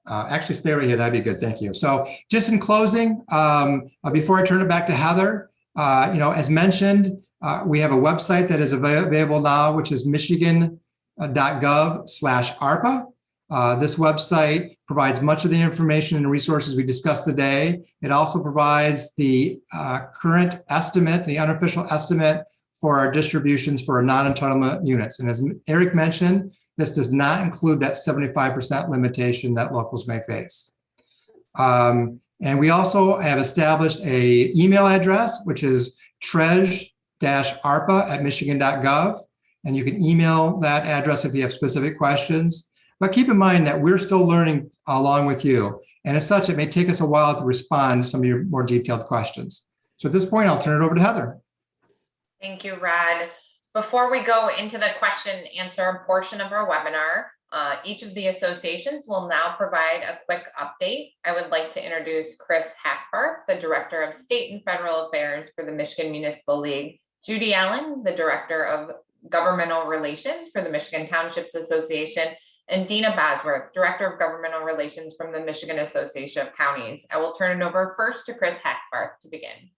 S4: Actually, stay right here. That'd be good. Thank you. So just in closing, before I turn it back to Heather, as mentioned, we have a website that is available now, which is michigan.gov/ARPA. This website provides much of the information and resources we discussed today. It also provides the current estimate, the unofficial estimate for our distributions for our non-entitlement units. And as Eric mentioned, this does not include that 75% limitation that locals may face. And we also have established a email address, which is treasury-arpa@michigan.gov. And you can email that address if you have specific questions. But keep in mind that we're still learning along with you. And as such, it may take us a while to respond to some of your more detailed questions. So at this point, I'll turn it over to Heather.
S2: Thank you, Rod. Before we go into the question and answer portion of our webinar, each of the associations will now provide a quick update. I would like to introduce Chris Hackbarth, the Director of State and Federal Affairs for the Michigan Municipal League, Judy Allen, the Director of Governmental Relations for the Michigan Townships Association, and Dina Bosworth, Director of Governmental Relations from the Michigan Association of Counties. I will turn it over first to Chris Hackbarth to begin.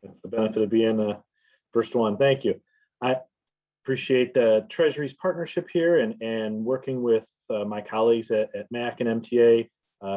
S7: It's the benefit of being the first one. Thank you. I appreciate the Treasury's partnership here and working with my colleagues at MAC and MTA.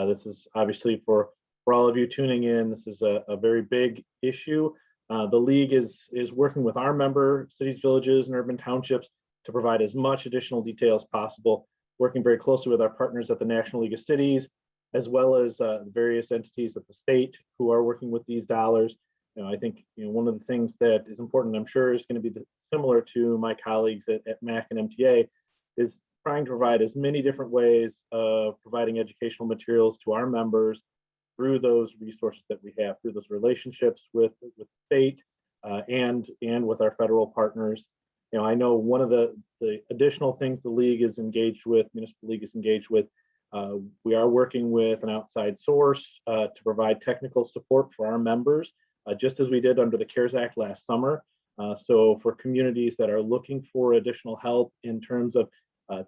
S7: This is obviously for all of you tuning in. This is a very big issue. The League is working with our member cities, villages, and urban townships to provide as much additional detail as possible, working very closely with our partners at the National League of Cities, as well as various entities at the state who are working with these dollars. I think one of the things that is important, I'm sure, is going to be similar to my colleagues at MAC and MTA, is trying to provide as many different ways of providing educational materials to our members through those resources that we have, through those relationships with the state and with our federal partners. I know one of the additional things the league is engaged with, Municipal League is engaged with, we are working with an outside source to provide technical support for our members, just as we did under the CARES Act last summer. So for communities that are looking for additional help in terms of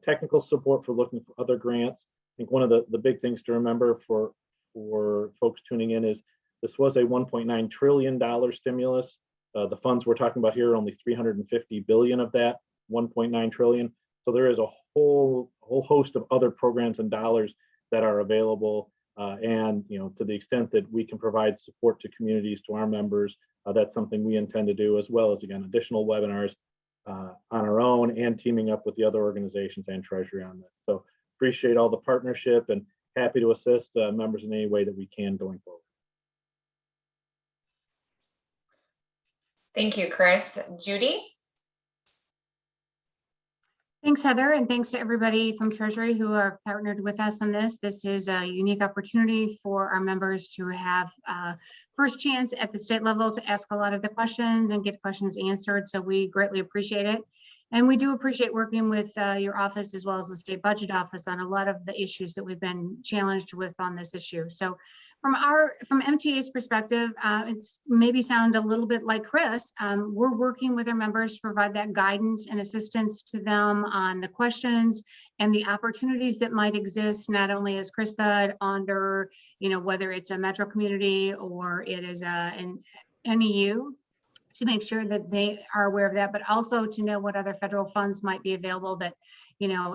S7: technical support for looking for other grants, I think one of the big things to remember for folks tuning in is this was a $1.9 trillion stimulus. The funds we're talking about here are only $350 billion of that 1.9 trillion. So there is a whole host of other programs and dollars that are available. And to the extent that we can provide support to communities, to our members, that's something we intend to do, as well as, again, additional webinars on our own and teaming up with the other organizations and Treasury on this. So appreciate all the partnership and happy to assist members in any way that we can going forward.
S2: Thank you, Chris. Judy?
S8: Thanks, Heather, and thanks to everybody from Treasury who are partnered with us on this. This is a unique opportunity for our members to have first chance at the state level to ask a lot of the questions and get questions answered. So we greatly appreciate it. And we do appreciate working with your office as well as the state budget office on a lot of the issues that we've been challenged with on this issue. So from MTA's perspective, it's maybe sound a little bit like Chris. We're working with our members to provide that guidance and assistance to them on the questions and the opportunities that might exist, not only, as Chris said, under, whether it's a metro community or it is an NEU, to make sure that they are aware of that, but also to know what other federal funds might be available that,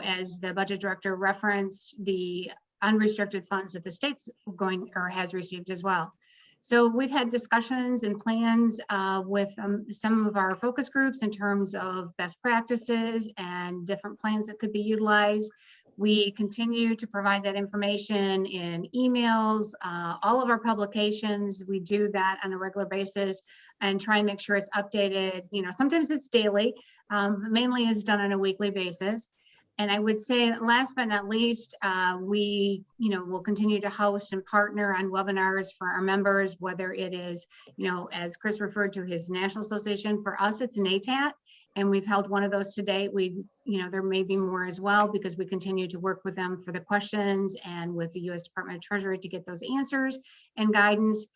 S8: as the budget director referenced, the unrestricted funds that the state's going or has received as well. So we've had discussions and plans with some of our focus groups in terms of best practices and different plans that could be utilized. We continue to provide that information in emails, all of our publications. We do that on a regular basis and try and make sure it's updated. Sometimes it's daily, mainly it's done on a weekly basis. And I would say, last but not least, we, will continue to host and partner on webinars for our members, whether it is, as Chris referred to his national association. For us, it's NATAT. And we've held one of those to date. There may be more as well, because we continue to work with them for the questions and with the U.S. Department of Treasury to get those answers and guidance.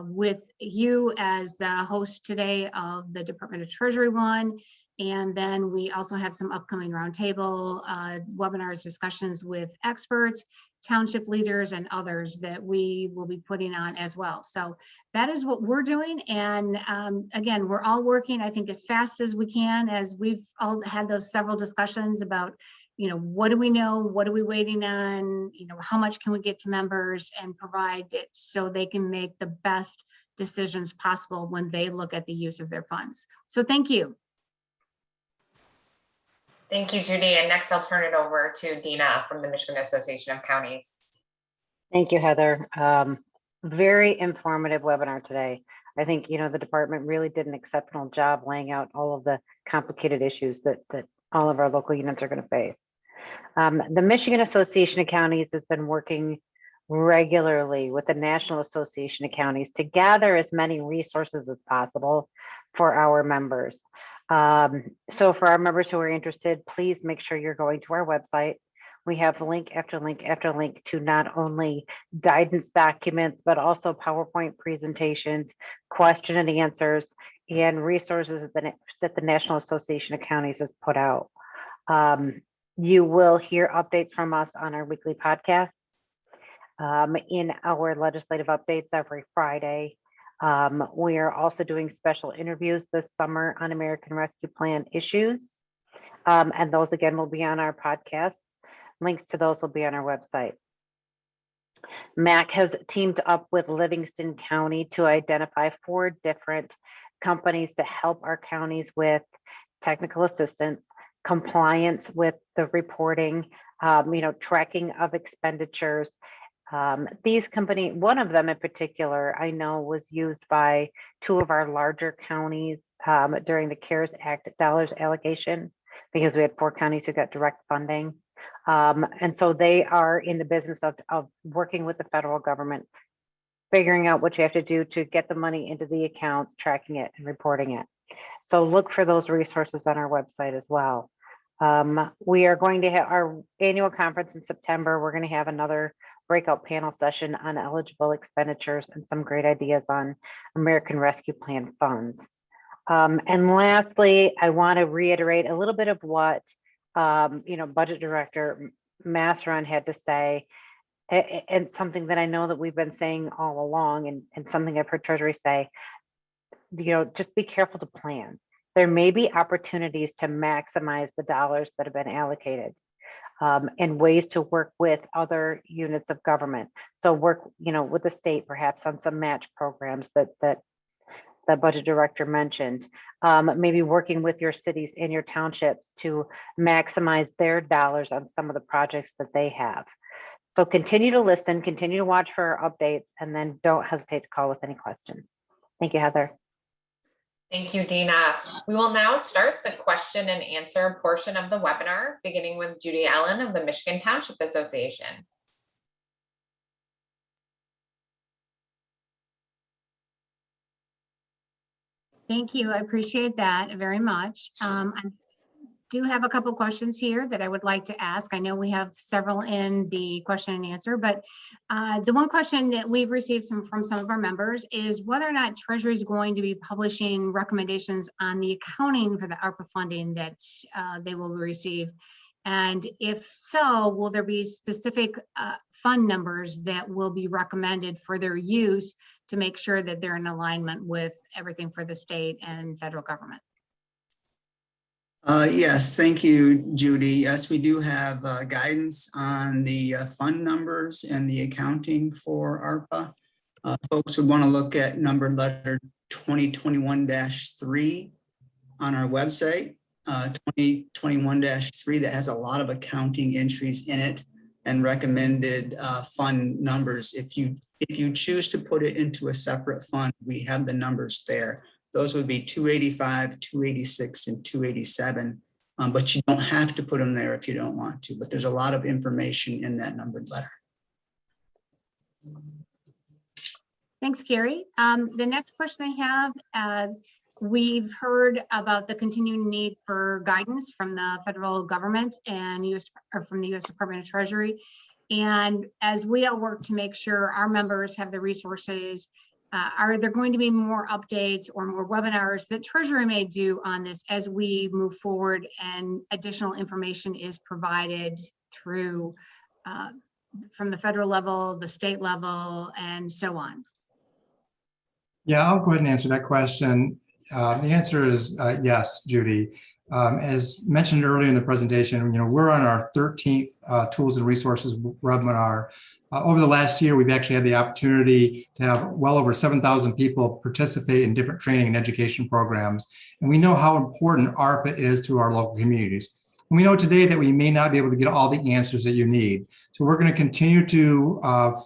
S8: With you as the host today of the Department of Treasury one. And then we also have some upcoming roundtable webinars, discussions with experts, township leaders, and others that we will be putting on as well. So that is what we're doing. And again, we're all working, I think, as fast as we can, as we've all had those several discussions about, what do we know? What are we waiting on? How much can we get to members and provide it so they can make the best decisions possible when they look at the use of their funds. So thank you.
S2: Thank you, Judy. And next I'll turn it over to Dina from the Michigan Association of Counties.
S9: Thank you, Heather. Very informative webinar today. I think, the department really did an exceptional job laying out all of the complicated issues that all of our local units are going to face. The Michigan Association of Counties has been working regularly with the National Association of Counties to gather as many resources as possible for our members. So for our members who are interested, please make sure you're going to our website. We have link after link after link to not only guidance documents, but also PowerPoint presentations, question and answers, and resources that the National Association of Counties has put out. You will hear updates from us on our weekly podcasts, in our legislative updates every Friday. We are also doing special interviews this summer on American Rescue Plan issues. And those again will be on our podcasts. Links to those will be on our website. MAC has teamed up with Livingston County to identify 4 different companies to help our counties with technical assistance, compliance with the reporting, tracking of expenditures. These companies, one of them in particular, I know was used by 2 of our larger counties during the CARES Act dollars allocation, because we had 4 counties who got direct funding. And so they are in the business of working with the federal government, figuring out what you have to do to get the money into the accounts, tracking it and reporting it. So look for those resources on our website as well. We are going to have our annual conference in September. We're going to have another breakout panel session on eligible expenditures and some great ideas on American Rescue Plan funds. And lastly, I want to reiterate a little bit of what Budget Director Masseron had to say, and something that I know that we've been saying all along, and something I've heard Treasury say, just be careful to plan. There may be opportunities to maximize the dollars that have been allocated, and ways to work with other units of government. So work, with the state perhaps on some match programs that the budget director mentioned, maybe working with your cities and your townships to maximize their dollars on some of the projects that they have. So continue to listen, continue to watch for our updates, and then don't hesitate to call with any questions. Thank you, Heather.
S2: Thank you, Dina. We will now start the question and answer portion of the webinar, beginning with Judy Allen of the Michigan Township Association.
S8: Thank you. I appreciate that very much. I do have a couple questions here that I would like to ask. I know we have several in the question and answer, but the one question that we've received from some of our members is whether or not Treasury is going to be publishing recommendations on the accounting for the ARPA funding that they will receive. And if so, will there be specific fund numbers that will be recommended for their use to make sure that they're in alignment with everything for the state and federal government?
S10: Yes, thank you, Judy. Yes, we do have guidance on the fund numbers and the accounting for ARPA. Folks would want to look at number letter 2021-3 on our website. 2021-3 that has a lot of accounting entries in it and recommended fund numbers. If you choose to put it into a separate fund, we have the numbers there. Those would be 285, 286, and 287. But you don't have to put them there if you don't want to. But there's a lot of information in that numbered letter.
S8: Thanks, Gary. The next question I have, we've heard about the continuing need for guidance from the federal government and from the U.S. Department of Treasury. And as we all work to make sure our members have the resources, are there going to be more updates or more webinars that Treasury may do on this as we move forward and additional information is provided through from the federal level, the state level, and so on?
S4: Yeah, I'll go ahead and answer that question. The answer is yes, Judy. As mentioned earlier in the presentation, we're on our 13th Tools and Resources webinar. Over the last year, we've actually had the opportunity to have well over 7,000 people participate in different training and education programs. And we know how important ARPA is to our local communities. And we know today that we may not be able to get all the answers that you need. So we're going to continue to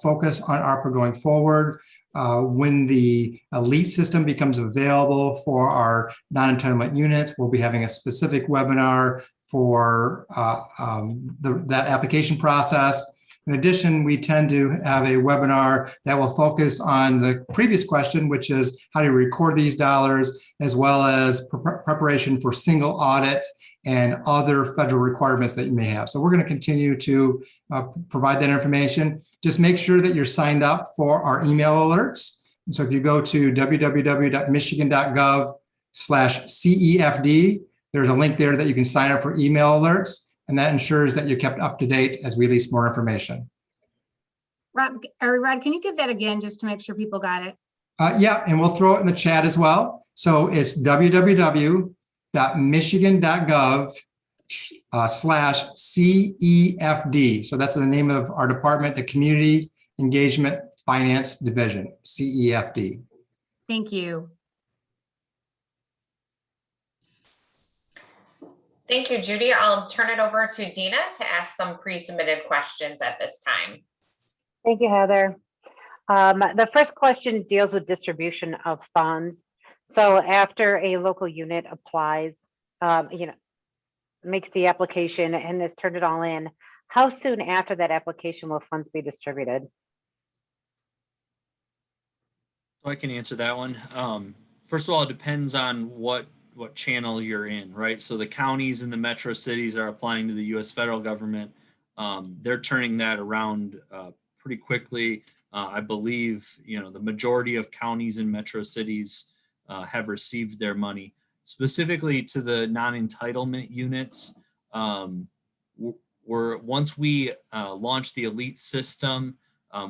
S4: focus on ARPA going forward. When the elite system becomes available for our non-entitlement units, we'll be having a specific webinar for that application process. In addition, we tend to have a webinar that will focus on the previous question, which is how do you record these dollars, as well as preparation for single audit and other federal requirements that you may have. So we're going to continue to provide that information. Just make sure that you're signed up for our email alerts. And so if you go to www.michigan.gov/CEFD, there's a link there that you can sign up for email alerts, and that ensures that you're kept up to date as we release more information.
S8: Rod, can you give that again, just to make sure people got it?
S4: Yeah, and we'll throw it in the chat as well. So it's www.michigan.gov/CEFD. So that's the name of our department, the Community Engagement Finance Division, CEFD.
S8: Thank you.
S2: Thank you, Judy. I'll turn it over to Dina to ask some pre-submitted questions at this time.
S9: Thank you, Heather. The first question deals with distribution of funds. So after a local unit applies, makes the application and has turned it all in, how soon after that application will funds be distributed?
S3: So I can answer that one. First of all, it depends on what channel you're in, right? So the counties and the metro cities are applying to the U.S. federal government. They're turning that around pretty quickly. I believe, the majority of counties and metro cities have received their money. Specifically to the non-entitlement units, once we launch the elite system,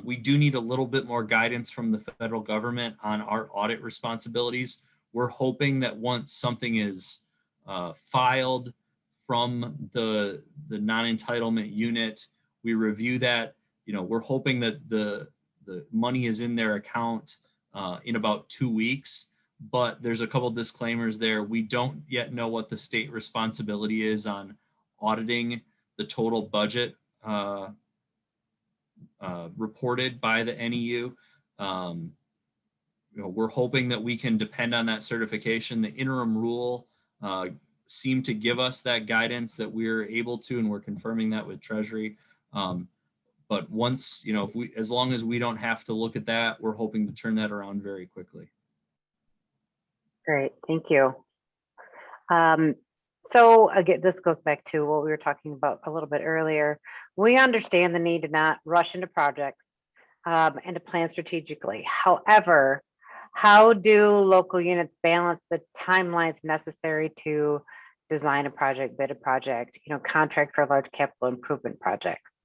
S3: we do need a little bit more guidance from the federal government on our audit responsibilities. We're hoping that once something is filed from the non-entitlement unit, we review that. We're hoping that the money is in their account in about 2 weeks. But there's a couple disclaimers there. We don't yet know what the state responsibility is on auditing the total budget reported by the NEU. We're hoping that we can depend on that certification. The interim rule seemed to give us that guidance that we're able to, and we're confirming that with Treasury. But once, as long as we don't have to look at that, we're hoping to turn that around very quickly.
S9: Great, thank you. So again, this goes back to what we were talking about a little bit earlier. We understand the need to not rush into projects and to plan strategically. However, how do local units balance the timelines necessary to design a project, bid a project, contract for large capital improvement projects?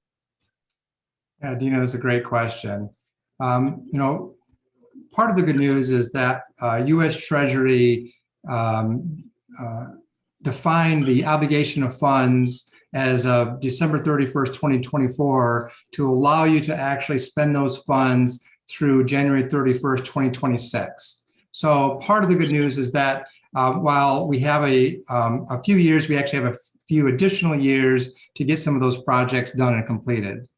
S4: Yeah, Dina, that's a great question. Part of the good news is that U.S. Treasury defined the obligation of funds as of December 31st, 2024, to allow you to actually spend those funds through January 31st, 2026. So part of the good news is that while we have a few years, we actually have a few additional years to get some of those projects done and completed.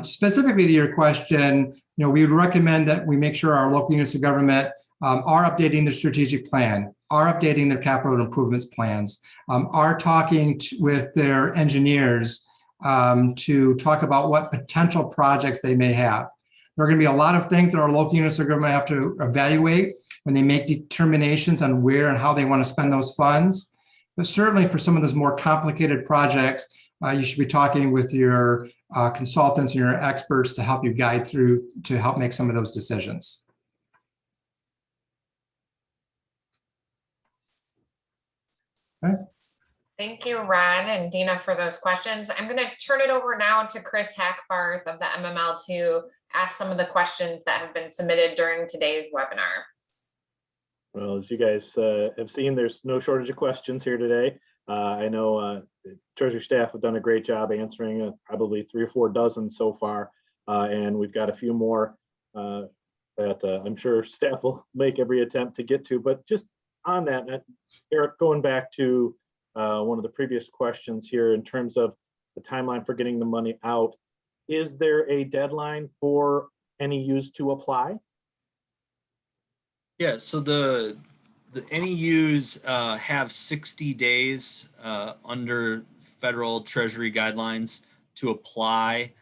S4: Specifically to your question, we would recommend that we make sure our local units of government are updating their strategic plan, are updating their capital improvements plans, are talking with their engineers to talk about what potential projects they may have. There are going to be a lot of things that our local units of government have to evaluate when they make determinations on where and how they want to spend those funds. But certainly for some of those more complicated projects, you should be talking with your consultants and your experts to help you guide through, to help make some of those decisions. Okay.
S2: Thank you, Ron and Dina, for those questions. I'm going to turn it over now to Chris Hackbarth of the MML to ask some of the questions that have been submitted during today's webinar.
S7: Well, as you guys have seen, there's no shortage of questions here today. I know the Treasury staff have done a great job answering probably 3 or 4 dozen so far, and we've got a few more that I'm sure staff will make every attempt to get to. But just on that, Eric, going back to one of the previous questions here in terms of the timeline for getting the money out. Is there a deadline for NEUs to apply?
S3: Yeah, so the NEUs have 60 days under federal Treasury guidelines to apply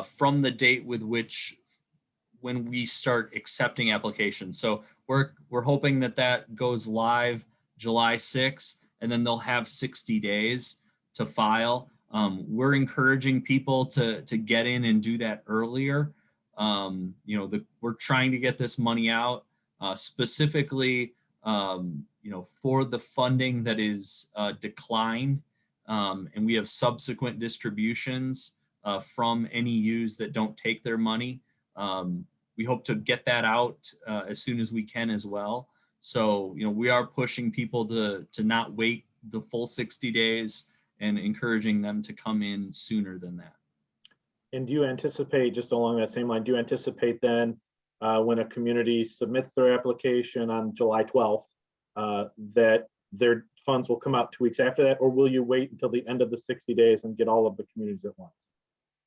S3: from the date with which when we start accepting applications. So we're hoping that that goes live July 6th, and then they'll have 60 days to file. We're encouraging people to get in and do that earlier. We're trying to get this money out specifically, for the funding that is declined, and we have subsequent distributions from NEUs that don't take their money. We hope to get that out as soon as we can as well. So, we are pushing people to not wait the full 60 days and encouraging them to come in sooner than that.
S7: And do you anticipate, just along that same line, do you anticipate then when a community submits their application on July 12th, that their funds will come out 2 weeks after that, or will you wait until the end of the 60 days and get all of the communities at once?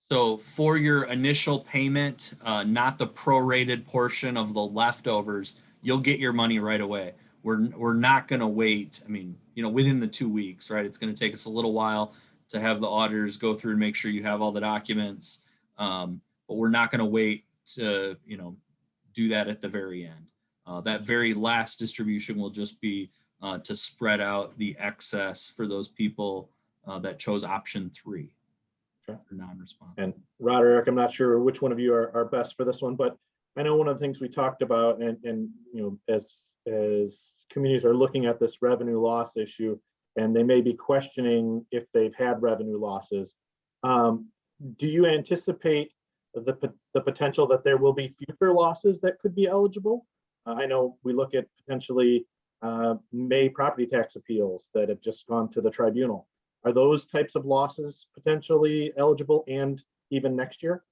S3: So for your initial payment, not the prorated portion of the leftovers, you'll get your money right away. We're not going to wait. I mean, within the 2 weeks, right? It's going to take us a little while to have the auditors go through and make sure you have all the documents. But we're not going to wait to, do that at the very end. That very last distribution will just be to spread out the excess for those people that chose option 3.
S7: Okay.
S3: Non-responsive.
S7: And Rod or Eric, I'm not sure which one of you are best for this one, but I know one of the things we talked about, and as communities are looking at this revenue loss issue, and they may be questioning if they've had revenue losses. Do you anticipate the potential that there will be future losses that could be eligible? I know we look at potentially May property tax appeals that have just gone to the tribunal. Are those types of losses potentially eligible and even next year?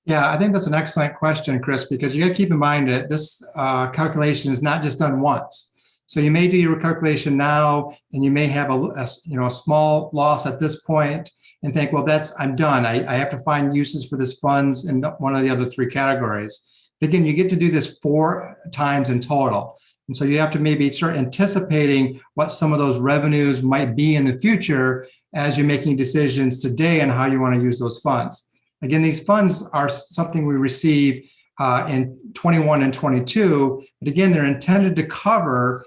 S4: Yeah, I think that's an excellent question, Chris, because you got to keep in mind that this calculation is not just done once. So you may do your calculation now, and you may have a small loss at this point, and think, well, I'm done. I have to find uses for this funds in one of the other 3 categories. But again, you get to do this 4 times in total. And so you have to maybe start anticipating what some of those revenues might be in the future as you're making decisions today on how you want to use those funds. Again, these funds are something we receive in 21 and 22, but again, they're intended to cover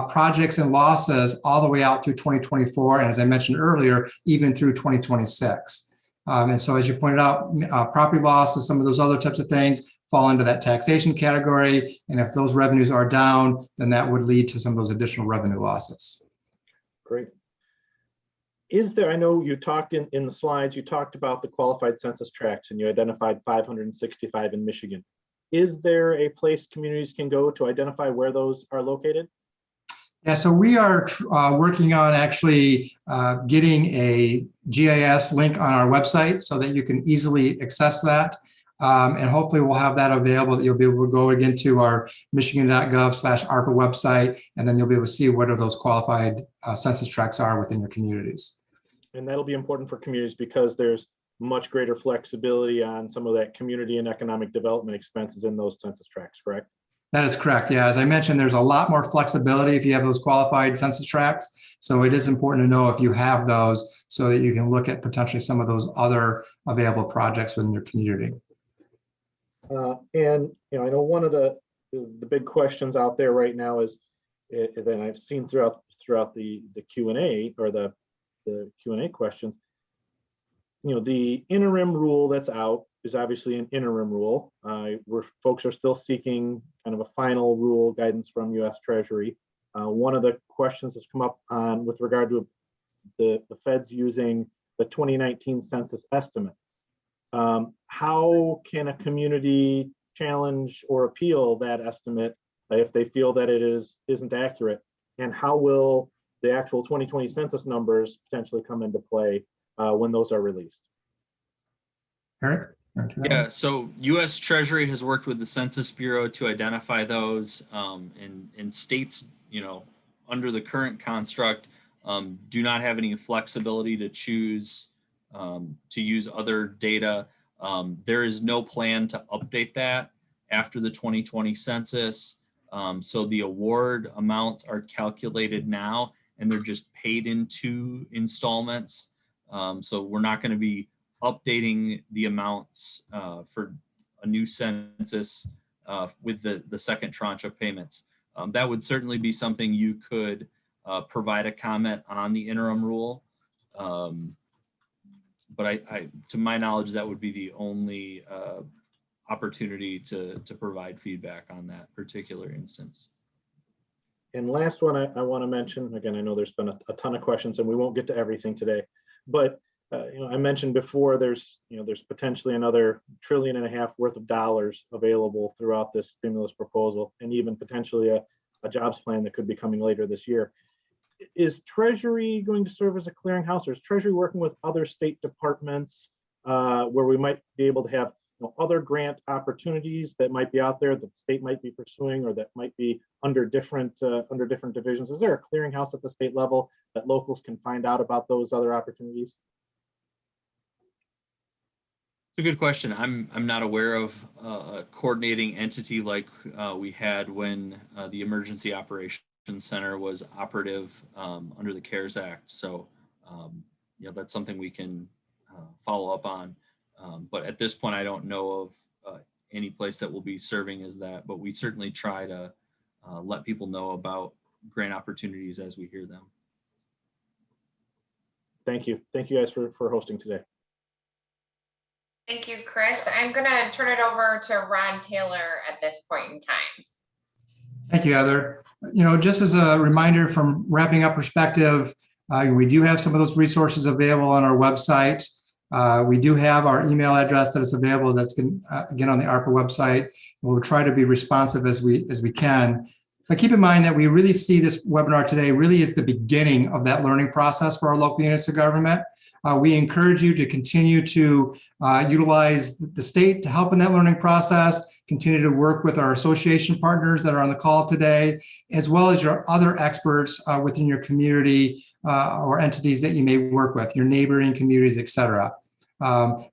S4: projects and losses all the way out through 2024, and as I mentioned earlier, even through 2026. And so as you pointed out, property losses, some of those other types of things fall into that taxation category, and if those revenues are down, then that would lead to some of those additional revenue losses.
S7: Great. Is there, I know you talked in the slides, you talked about the qualified census tracts and you identified 565 in Michigan. Is there a place communities can go to identify where those are located?
S4: Yeah, so we are working on actually getting a GIS link on our website so that you can easily access that. And hopefully we'll have that available that you'll be able to go again to our michigan.gov/ARPA website, and then you'll be able to see what are those qualified census tracts are within your communities.
S7: And that'll be important for communities because there's much greater flexibility on some of that community and economic development expenses in those census tracts, correct?
S4: That is correct. Yeah, as I mentioned, there's a lot more flexibility if you have those qualified census tracts. So it is important to know if you have those so that you can look at potentially some of those other available projects within your community.
S7: And I know one of the big questions out there right now is, that I've seen throughout the Q&A or the Q&A questions, the interim rule that's out is obviously an interim rule. Where folks are still seeking kind of a final rule guidance from U.S. Treasury. One of the questions that's come up on with regard to the feds using the 2019 census estimates. How can a community challenge or appeal that estimate if they feel that it isn't accurate? And how will the actual 2020 census numbers potentially come into play when those are released?
S4: Eric?
S3: Yeah, so U.S. Treasury has worked with the Census Bureau to identify those in states, under the current construct, do not have any flexibility to choose to use other data. There is no plan to update that after the 2020 census. So the award amounts are calculated now and they're just paid in 2 installments. So we're not going to be updating the amounts for a new census with the second tranche of payments. That would certainly be something you could provide a comment on the interim rule. But I, to my knowledge, that would be the only opportunity to provide feedback on that particular instance.
S7: And last one I want to mention, again, I know there's been a ton of questions and we won't get to everything today, but I mentioned before there's potentially another $1.5 trillion worth of dollars available throughout this stimulus proposal, and even potentially a jobs plan that could be coming later this year. Is Treasury going to serve as a clearinghouse, or is Treasury working with other state departments where we might be able to have other grant opportunities that might be out there that the state might be pursuing, or that might be under different divisions? Is there a clearinghouse at the state level that locals can find out about those other opportunities?
S3: It's a good question. I'm not aware of a coordinating entity like we had when the Emergency Operations Center was operative under the CARES Act. So, that's something we can follow up on. But at this point, I don't know of any place that will be serving as that. But we certainly try to let people know about grant opportunities as we hear them.
S7: Thank you. Thank you guys for hosting today.
S2: Thank you, Chris. I'm going to turn it over to Ron Taylor at this point in time.
S4: Thank you, Heather. Just as a reminder from wrapping up perspective, we do have some of those resources available on our website. We do have our email address that is available. That's again on the ARPA website. We'll try to be responsive as we can. But keep in mind that we really see this webinar today really is the beginning of that learning process for our local units of government. We encourage you to continue to utilize the state to help in that learning process, continue to work with our association partners that are on the call today, as well as your other experts within your community or entities that you may work with, your neighboring communities, et cetera.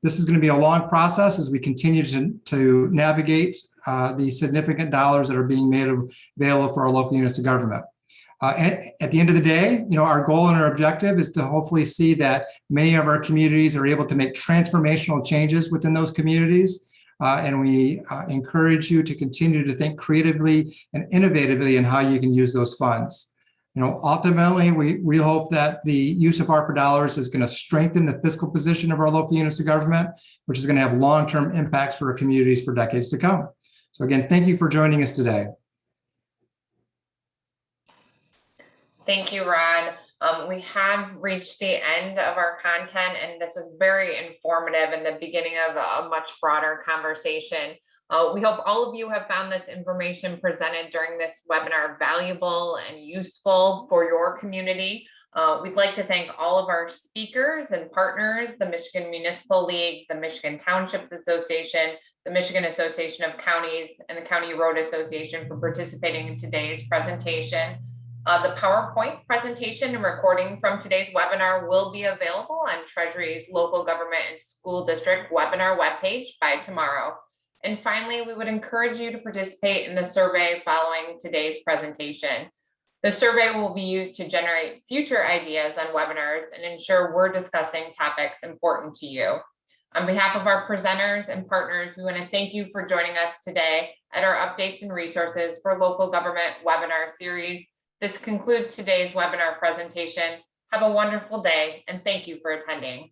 S4: This is going to be a long process as we continue to navigate the significant dollars that are being made available for our local units of government. At the end of the day, our goal and our objective is to hopefully see that many of our communities are able to make transformational changes within those communities. And we encourage you to continue to think creatively and innovatively in how you can use those funds. Ultimately, we hope that the use of ARPA dollars is going to strengthen the fiscal position of our local units of government, which is going to have long-term impacts for our communities for decades to come. So again, thank you for joining us today.
S2: Thank you, Ron. We have reached the end of our content, and this was very informative in the beginning of a much broader conversation. We hope all of you have found this information presented during this webinar valuable and useful for your community. We'd like to thank all of our speakers and partners, the Michigan Municipal League, the Michigan Townships Association, the Michigan Association of Counties, and the County Road Association for participating in today's presentation. The PowerPoint presentation and recording from today's webinar will be available on Treasury's local government and school district webinar webpage by tomorrow. And finally, we would encourage you to participate in the survey following today's presentation. The survey will be used to generate future ideas on webinars and ensure we're discussing topics important to you. On behalf of our presenters and partners, we want to thank you for joining us today at our Updates and Resources for Local Government webinar series. This concludes today's webinar presentation. Have a wonderful day, and thank you for attending.